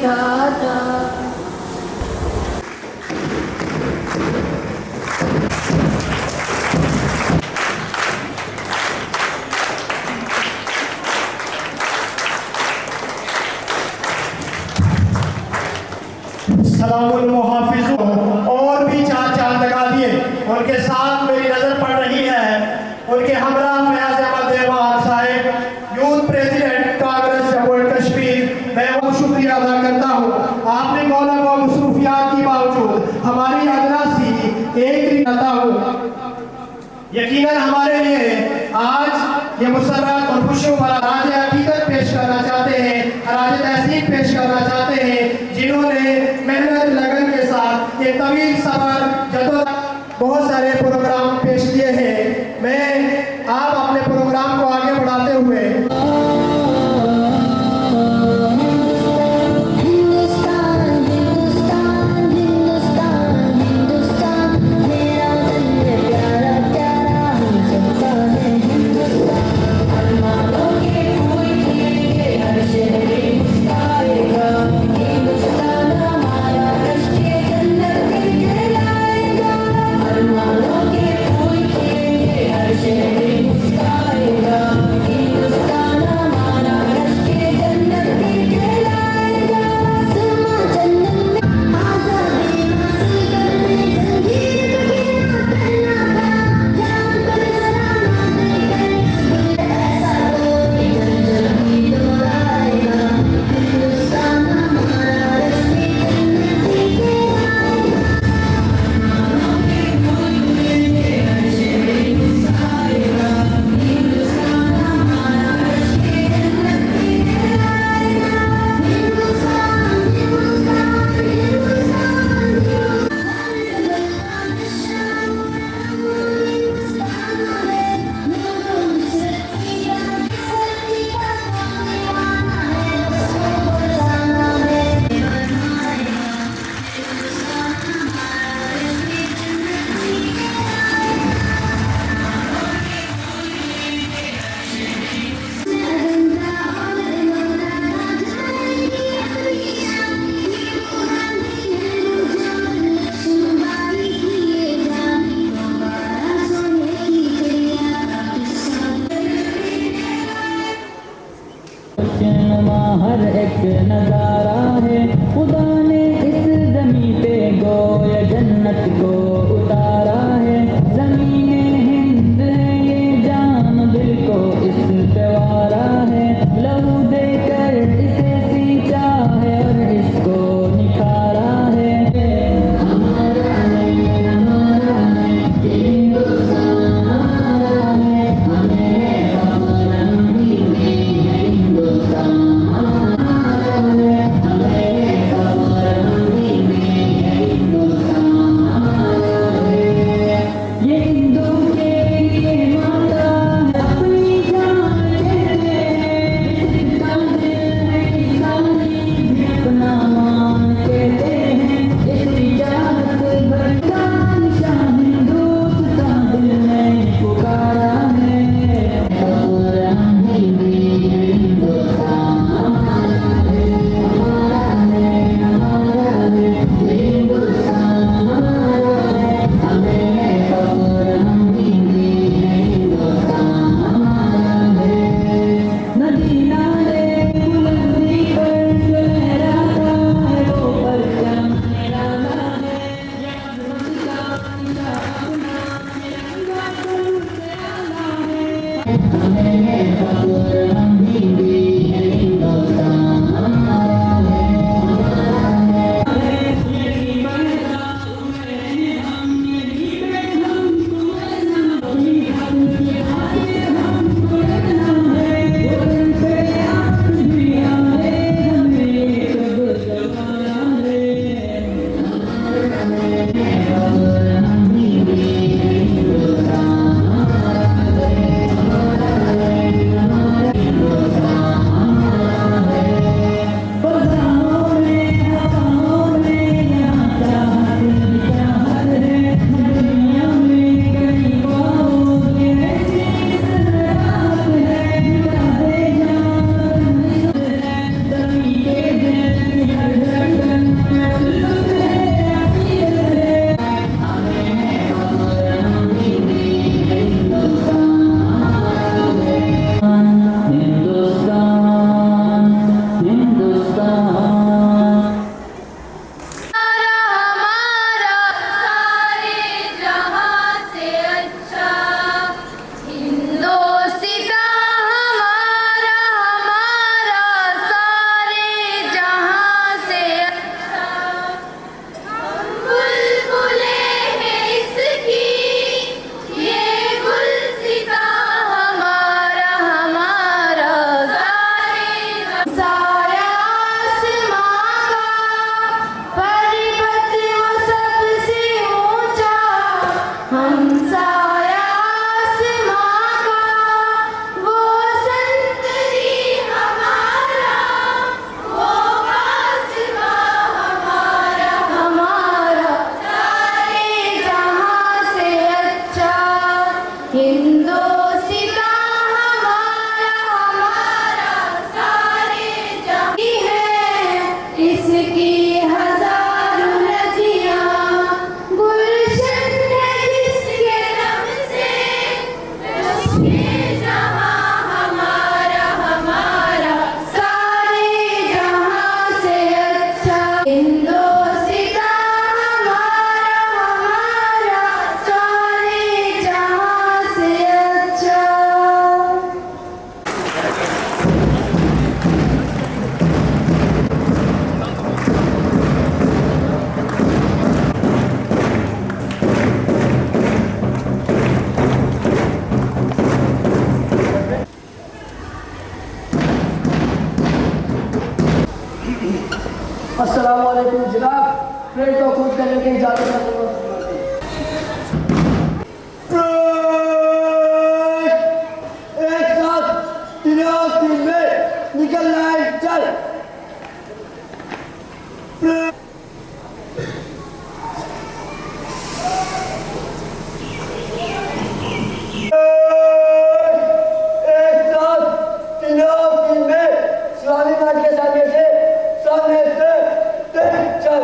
दाता। सलामुल मुहाफिज़ और भी चार चांद लगा दिए। उनके साथ मेरी नज़र पड़ रही है उनके हमरा फयाज अहमद देवान Sahib, youth president Congress Jammu and Kashmir. मैं वो शुक्रिया अदा करता हूँ। आपने मौला को मसरूफियात के बावजूद हमारी अदना सी एक करता हूँ। यकीनन हमारे लिए आज ये मुसर्रत और खुशियों वाला राज हकीकत पेश करना चाहते हैं, राज तहसीन पेश करना चाहते हैं, जिन्होंने मेहनत लगन के साथ ये तवील सफर जदोजहद बहुत सारे प्रोग्राम पेश किए हैं। मैं आप अपने प्रोग्राम को आगे बढ़ाते हुए हर एक नजारा है, खुदा ने इस जमी पे गोया जन्नत को उतारा है। जमीने हिंद है ये जान दिल को इस प्यारा है, लहू देकर इसे सींचा है और इसको निखारा है। हमारा है, हमारा है, हिंदुस्तान हमारा है, हमें खबर भी नहीं है हिंदुस्तान। हमें खबर भी नहीं है हिंदुस्तान। अस्सलाम वालेकुम जनाब, परेड को खुद करने की इजाजत है। एक साथ तीनों टीम में निकलना है, चल। एक साथ तीनों टीम में सलामी मार के सामने से चल।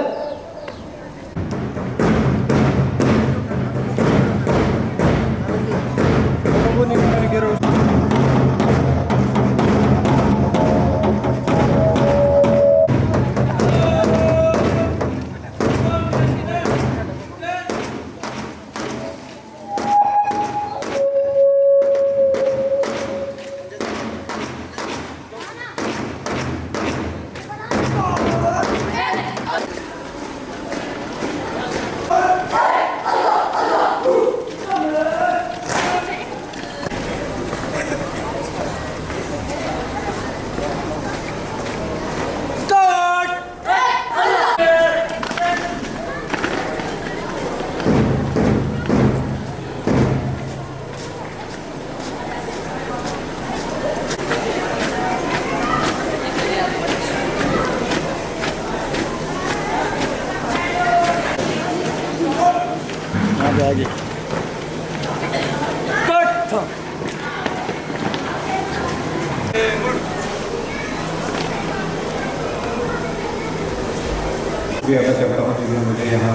अदा करता हूँ जिन्होंने मुझे यहाँ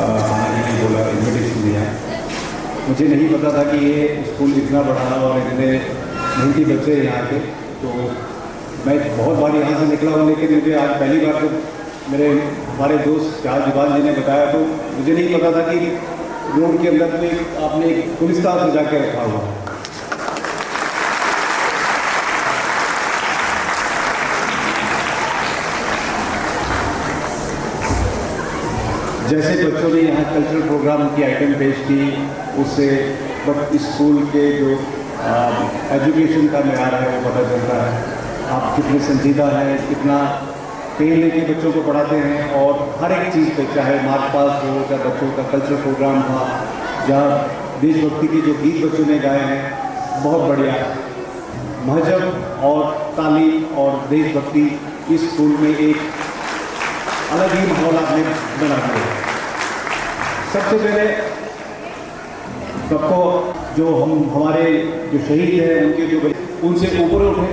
आने के लिए बोला, इन्विटेशन दिया। मुझे नहीं पता था कि ये स्कूल इतना बड़ा और इतने मेहनती बच्चे यहाँ के, तो मैं बहुत बार यहाँ से निकला हूँ, लेकिन मुझे आज पहली बार जब मेरे हमारे दोस्त जहाज जुबान जी ने बताया तो मुझे नहीं पता था कि रोड के अंदर में आपने एक गुलिस्तान सजा के रखा हुआ। जैसे बच्चों ने यहाँ कल्चरल प्रोग्राम की आइटम पेश की, उससे बट स्कूल के जो एजुकेशन का मेयार है वो पता चलता है। आप कितने संजीदा हैं, कितना पेड़ लेके बच्चों को पढ़ाते हैं, और हर एक चीज़ पे, चाहे मार्च पास हो, चाहे बच्चों का कल्चरल प्रोग्राम था, जहाँ देशभक्ति के जो गीत बच्चों ने गाए हैं, बहुत बढ़िया। मजहब और तालीम और देशभक्ति इस स्कूल में एक अलग ही माहौल आपने बना दिया। सबसे पहले सबको जो हमारे जो शहीद हैं उनके जो उनसे ऊपर उठे,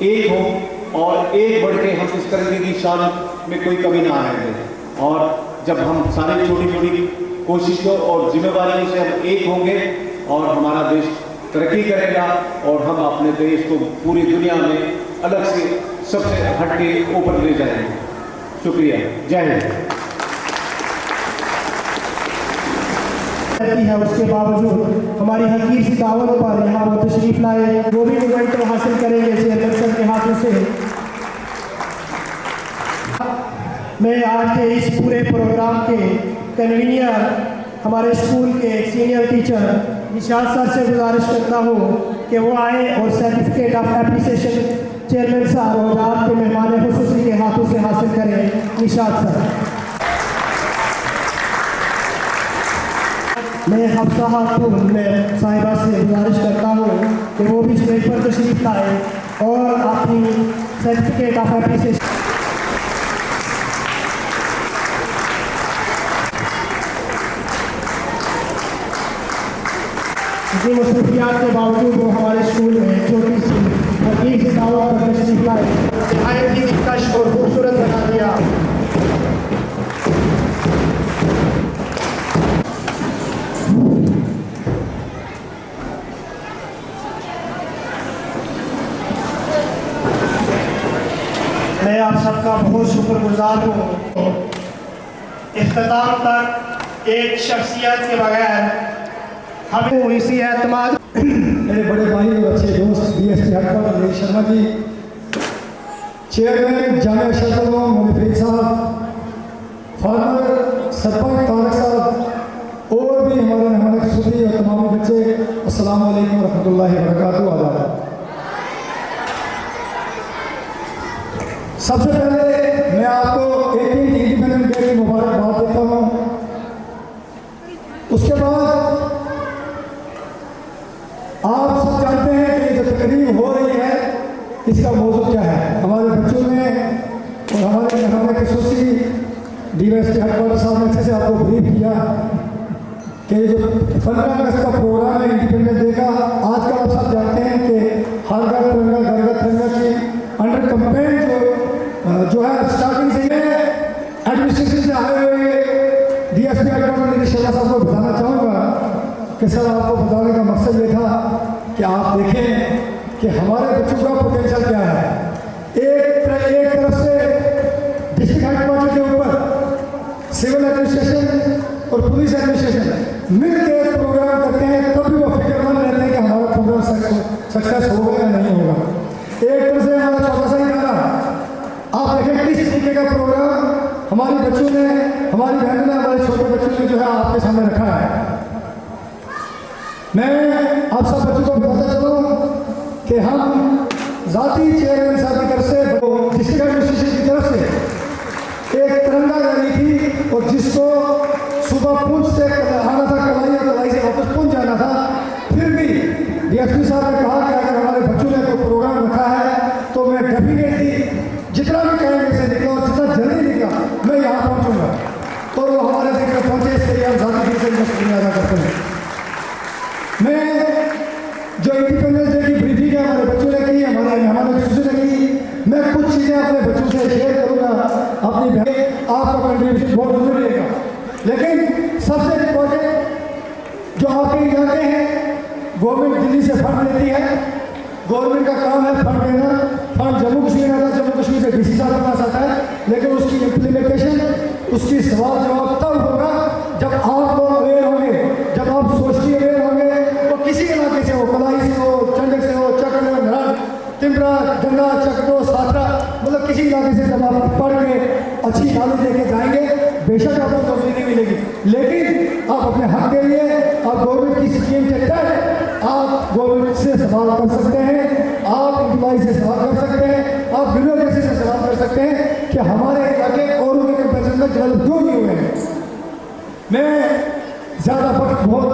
एक हो और एक बढ़ के हम इस तरह की शान में कोई कमी ना आने दें। और जब हम सारे छोटी छोटी कोशिशों और जिम्मेदारियों से हम एक होंगे और हमारा देश तरक्की करेगा और हम अपने देश को पूरी दुनिया में अलग से सबसे हट के ऊपर ले जाएंगे। शुक्रिया, जय हिंद। है उसके बावजूद हमारी हकीर सी दावत पर यहाँ वो तशरीफ लाए, वो भी मोमेंटो हासिल करेंगे चेयरमैन सर के हाथों से। मैं आज के इस पूरे प्रोग्राम के कन्वीनियर हमारे स्कूल के सीनियर टीचर निशाद सर से गुजारिश करता हूँ कि वो आए और सर्टिफिकेट ऑफ एप्रिसिएशन चेयरमैन साहब और आपके मेहमान खुसूसी के हाथों से हासिल करें। निशाद सर। मैं हफ्सा खातून में साहिबा से गुजारिश करता हूँ कि वो भी स्टेज पर तशरीफ लाए और अपनी सर्टिफिकेट ऑफ एप्रिसिएशन। जी मसरूफियात के बावजूद वो हमारे स्कूल में छोटी सी हकीर से दावत पर तशरीफ लाए, नहायत ही दिलकश और खूबसूरत बना दिया। मैं आप सबका बहुत शुक्रगुजार हूँ। इख्तिताम तक एक शख्सियत के बगैर हमें इसी एतमाद। मेरे बड़े भाई और अच्छे दोस्त BSP headquarter Ravi Sharma ji, chairman Jamia शरफ मुनीफरीद साहब, फार्मर सरपंच तारक साहब और भी हमारे मेहमान खुसूसी और तमाम बच्चे, अस्सलाम वालेकुम रहमतुल्लाहि व बरकातुहू। आदाब। सबसे पहले मैं आपको 18th इंडिपेंडेंस डे की मुबारकबाद देता हूँ। उसके बाद आप सब जानते हैं कि जो तकरीब हो रही है इसका मौजूद क्या है। हमारे बच्चों ने और हमारे मेहमान खसूसी DSP हेडक्वार्टर साहब ने अच्छे से आपको ब्रीफ किया कि जो 15 अगस्त का प्रोग्राम है इंडिपेंडेंस डे का, आजकल आप सब जानते हैं कि हर घर तिरंगा घर घर तिरंगा की अंडर कंपेन जो है स्टार्टिंग से एडमिनिस्ट्रेशन से आए हुए DSP हेडक्वार्टर मेरी शर्मा साहब को बताना चाहूँगा कि सर आपको बताने का मकसद ये था कि आप देखें कि हमारे बच्चों का पोटेंशियल क्या है। एक तरफ से डिस्ट्रिक्ट हेडक्वार्टर के ऊपर सिविल एडमिनिस्ट्रेशन और पुलिस एडमिनिस्ट्रेशन मिलकर प्रोग्राम करते हैं, तब भी वो फिक्रमंद रहते हैं कि हमारा प्रोग्राम सक्सेस होगा या नहीं होगा। एक तरफ से हमारा छोटा सा ही गाना, आप देखें किस तरीके का प्रोग्राम हमारी बच्चों ने, हमारी बहनों ने, हमारे छोटे बच्चों ने जो है आपके सामने रखा है। मैं आप सब बच्चों को बताता चलूँ कि हम ज़ाती चेयरमैन साहब की तरफ से, डिस्ट्रिक्ट एडमिनिस्ट्रेशन की तरफ से एक तिरंगा रैली थी और जिसको सुबह पुंछ से आना था कलाई और कलाई से वापस पुंछ जाना था। फिर भी DSP साहब ने कहा कि अगर हमारे बच्चों ने कोई प्रोग्राम रखा है तो मैं डेफिनेटली जितना भी टाइम में से निकला और जितना जल्दी निकला मैं यहाँ पहुँचूँगा। और वो हमारे देश में पहुँचे, इसके लिए हम ज़्यादा दिन से शुक्रिया अदा करते हैं। मैं जो इंडिपेंडेंस डे की ब्रीफिंग है हमारे बच्चों ने की, हमारे मेहमानों की ने की, मैं कुछ चीज़ें अपने बच्चों से शेयर करूँगा। अपनी बहन आपका कंट्रीब्यूशन बहुत जरूरी रहेगा, लेकिन सबसे इम्पोर्टेंट जो आपके इलाके हैं, गवर्नमेंट दिल्ली से फंड लेती है, गवर्नमेंट का काम है फंड देना। फंड जम्मू कश्मीर आता है, जम्मू कश्मीर से DC साहब के पास आता है, लेकिन उसकी इम्प्लीमेंटेशन, उसकी सवाल जवाब तब होगा जब आप लोग अवेयर होंगे, जब आप सोशली अवेयर होंगे। तो किसी इलाके से हो, कलाई से हो, चंडक से हो, चक्र, नरन, तिमरा, गंगा, चक्रो, सातरा, मतलब किसी इलाके से जब आप पढ़ के अच्छी नॉलेज लेके जाएंगे, बेशक आपको नौकरी नहीं मिलेगी, लेकिन आप अपने हक के लिए आप गवर्नमेंट की स्कीम के तहत आप गवर्नमेंट से सवाल कर सकते हैं, आप एम्प्लॉय से सवाल कर सकते हैं, आप ब्यूरोक्रेसी से सवाल कर सकते हैं कि हमारे इलाके औरों के कंपेरिजन में डेवलप क्यों नहीं हुए हैं। मैं ज़्यादा वक्त बहुत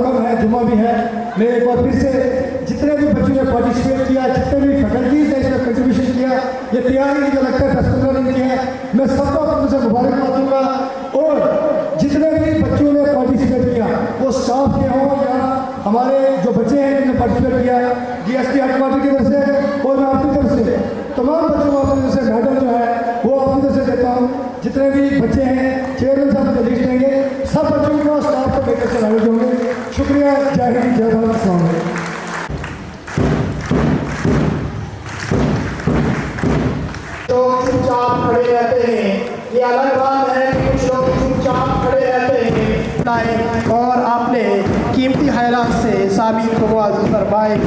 कम है, जुम्मा भी है, मैं एक बार फिर से जितने भी बच्चों ने पार्टिसिपेट किया, जितने भी फैकल्टीज ने इसमें कंट्रीब्यूशन किया, ये तैयारी मुझे लगता है 10-15 दिन की है, मैं सबको अपने से मुबारकबाद दूँगा। और जितने भी बच्चों ने पार्टिसिपेट किया, वो स्टाफ के हों या हमारे जो बच्चे हैं जिन्होंने पार्टिसिपेट किया DSP हेडक्वार्टर की तरफ से और मैं अपनी तरफ से तमाम बच्चों को अपनी तरफ से मेडल जो है वो अपनी तरफ से देता हूँ। जितने भी बच्चे हैं चेयरमैन साहब के लिस्ट देंगे, सब बच्चों को स्टाफ को लेकर से आयोजित होंगे। शुक्रिया, जय हिंद, जय भारत, अस्सलाम वालेकुम। तो चुपचाप खड़े रहते हैं, ये अलग बात है कि कुछ लोग चुपचाप खड़े रहते हैं और आपने कीमती खैरात से साबित को मुआज़ फरमाए।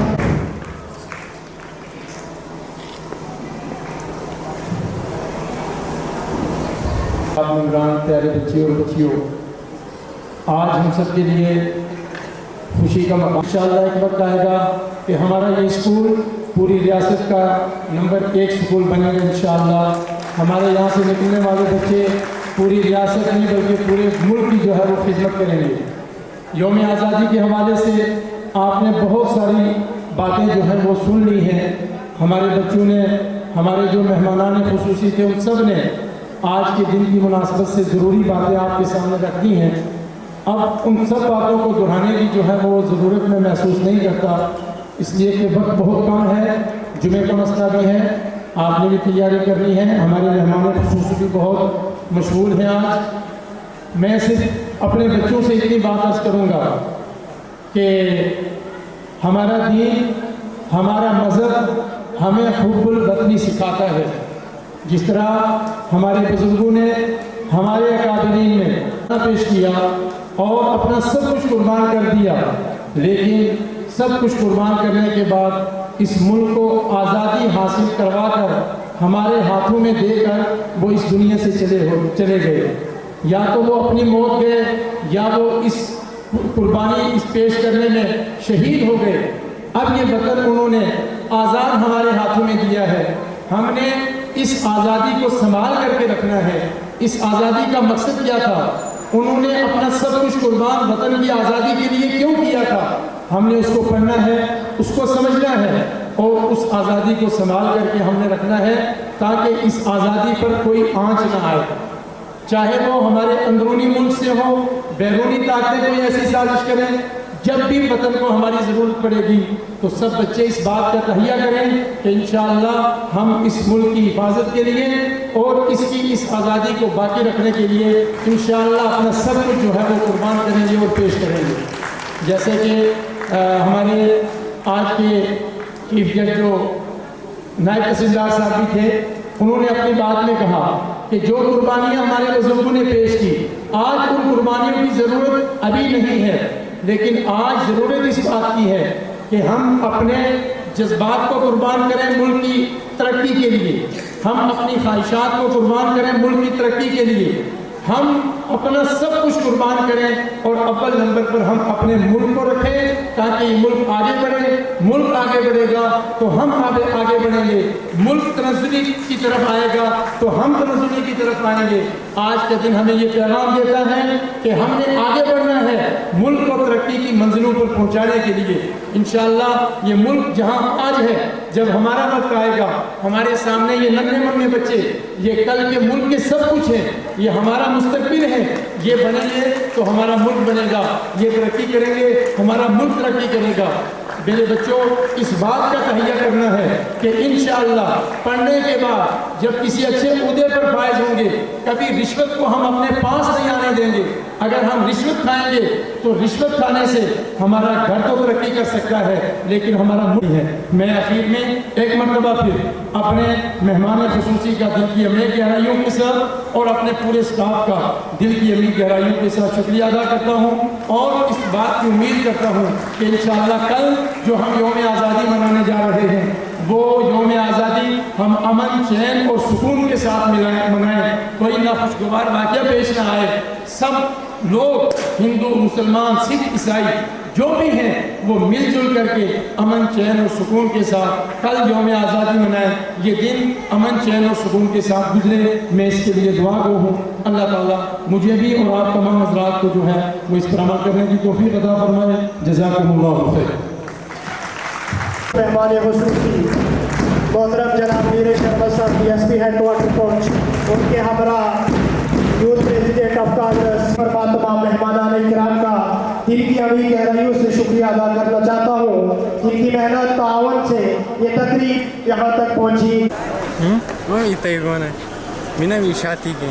मेहमान, प्यारे बच्चे और बच्चियों, आज हम सब के लिए खुशी का मौका। इंशाअल्लाह एक वक्त आएगा कि हमारा ये स्कूल पूरी रियासत का नंबर 1 स्कूल बनेगा। इंशाअल्लाह हमारे यहाँ से निकलने वाले बच्चे पूरी रियासत नहीं बल्कि पूरे मुल्क की जो है वो खिदमत करेंगे। यौम आज़ादी के हवाले से आपने बहुत सारी बातें जो हैं वो सुन ली हैं। हमारे बच्चों ने, हमारे जो मेहमानान खुसूसी थे, उन सब ने आज के दिन की मुनासबत से ज़रूरी बातें आपके सामने रख दी हैं। अब उन सब बातों को दोहराने की जो है वो ज़रूरत मैं महसूस नहीं करता, इसलिए कि वक्त बहुत कम है, जुमे का मसला भी है, आपने भी तैयारी करनी है, हमारे मेहमान खुसूसी भी बहुत मशहूर हैं। आज मैं सिर्फ अपने बच्चों से इतनी बात अर्ज़ करूँगा कि हमारा दीन, हमारा मज़हब हमें हुब्बुल वतनी सिखाता है। जिस तरह हमारे बुजुर्गों ने, हमारे अकादरीन ने पेश किया और अपना सब कुछ कुर्बान कर दिया, लेकिन सब कुछ कुर्बान करने के बाद इस मुल्क को आज़ादी हासिल करवा कर हमारे हाथों में देकर वो इस दुनिया से चले गए। या तो वो अपनी मौत गए या वो इस कुर्बानी इस पेश करने में शहीद हो गए। अब ये वतन उन्होंने आज़ाद हमारे हाथों में दिया है। हमने इस आज़ादी को संभाल करके रखना है। इस आज़ादी का मकसद क्या था, उन्होंने अपना सब कुछ कुर्बान वतन की आज़ादी के लिए क्यों किया था, हमने उसको पढ़ना है, उसको समझना है और उस आज़ादी को संभाल करके हमने रखना है ताकि इस आज़ादी पर कोई आंच ना आए, चाहे वो हमारे अंदरूनी मुल्क से हो, बैरूनी ताकतें कोई ऐसी साजिश करें। जब भी वतन को हमारी ज़रूरत पड़ेगी तो सब बच्चे इस बात का तहिया करें कि इंशाअल्लाह हम इस मुल्क की हिफाजत के लिए और इसकी इस आज़ादी को बाकी रखने के लिए इंशाअल्लाह अपना सब कुछ जो है वो कुर्बान करेंगे और पेश करेंगे। जैसे कि हमारे आज के चीफ जज जो नायब तहसीलदार साहब भी थे, उन्होंने अपनी बात में कहा कि जो कुर्बानियाँ हमारे बुजुर्गों ने पेश की, आज उन कुर्बानियों की ज़रूरत अभी नहीं है, लेकिन आज ज़रूरत इस बात की है कि हम अपने जज्बात को कुर्बान करें मुल्क की तरक्की के लिए, हम अपनी ख्वाहिशात को कुर्बान करें मुल्क की तरक्की के लिए, हम अपना सब कुछ कुर्बान करें और अव्वल नंबर पर हम अपने मुल्क को रखें ताकि मुल्क आगे बढ़े। मुल्क आगे बढ़ेगा तो हम आगे बढ़ेंगे, मुल्क तनज़्ज़ुली की तरफ आएगा तो हम तनज़्ज़ुली की तरफ आएंगे। आज के दिन हमें ये पैगाम देता है कि हमने आगे बढ़ना है मुल्क को तरक्की की मंजिलों पर पहुँचाने के लिए। इंशाअल्लाह ये मुल्क जहाँ आज है, जब हमारा वक्त आएगा, हमारे सामने ये नन्हे मुन्ने बच्चे, ये कल के मुल्क के सब कुछ हैं, ये हमारा मुस्तकबिल है, ये बनेंगे तो हमारा मुल्क बनेगा, ये तरक्की करेंगे हमारा मुल्क तरक्की करेगा। मेरे बच्चों, इस बात का तहिया करना है कि इंशाअल्लाह पढ़ने के बाद जब किसी अच्छे उहदे पर फायज होंगे, कभी रिश्वत को हम अपने पास नहीं आने देंगे। अगर हम रिश्वत खाएंगे तो रिश्वत खाने से हमारा घर तो तरक्की कर सकता है लेकिन हमारा मुल्क है। मैं आखिर में एक मरतबा फिर अपने मेहमान खुसूसी का दिल की अमीर गहराइयों के साथ और अपने पूरे स्टाफ का दिल की अमीर गहराइयों के साथ शुक्रिया अदा करता हूँ और इस बात की उम्मीद करता हूँ कि इंशाअल्लाह कल जो हम यौम आज़ादी मनाने जा रहे हैं, वो यौम आज़ादी हम अमन, चैन और सुकून के साथ मनाएं, कोई नाखुशगवार वाक़या पेश ना आए। सब लोग, हिंदू, मुसलमान, सिख, ईसाई जो भी हैं, वो मिलजुल करके अमन, चैन और सुकून के साथ कल यौम आज़ादी मनाएं। ये दिन अमन, चैन और सुकून के साथ गुजरे, मैं इसके लिए दुआ गो हूँ। अल्लाह ताला मुझे भी और आप तमाम हज़रात को जो है वो इस पर अमल करने की तौफीक अता फरमाए। जज़ाकुमुल्लाहु खैर। मेहमान खुसूसी मोहतरम जनाब मीर शरबत साहब DSP हेडक्वार्टर पहुँच, उनके हमरा यूथ प्रेसिडेंट ऑफ कांग्रेस और तमाम मेहमान इकराम का दिल की अमीर गहराइयों से शुक्रिया अदा करना चाहता हूँ। जिनकी मेहनत तावन से ये तकरीब यहाँ तक पहुँची। वो इतना कौन है बिना विशाती के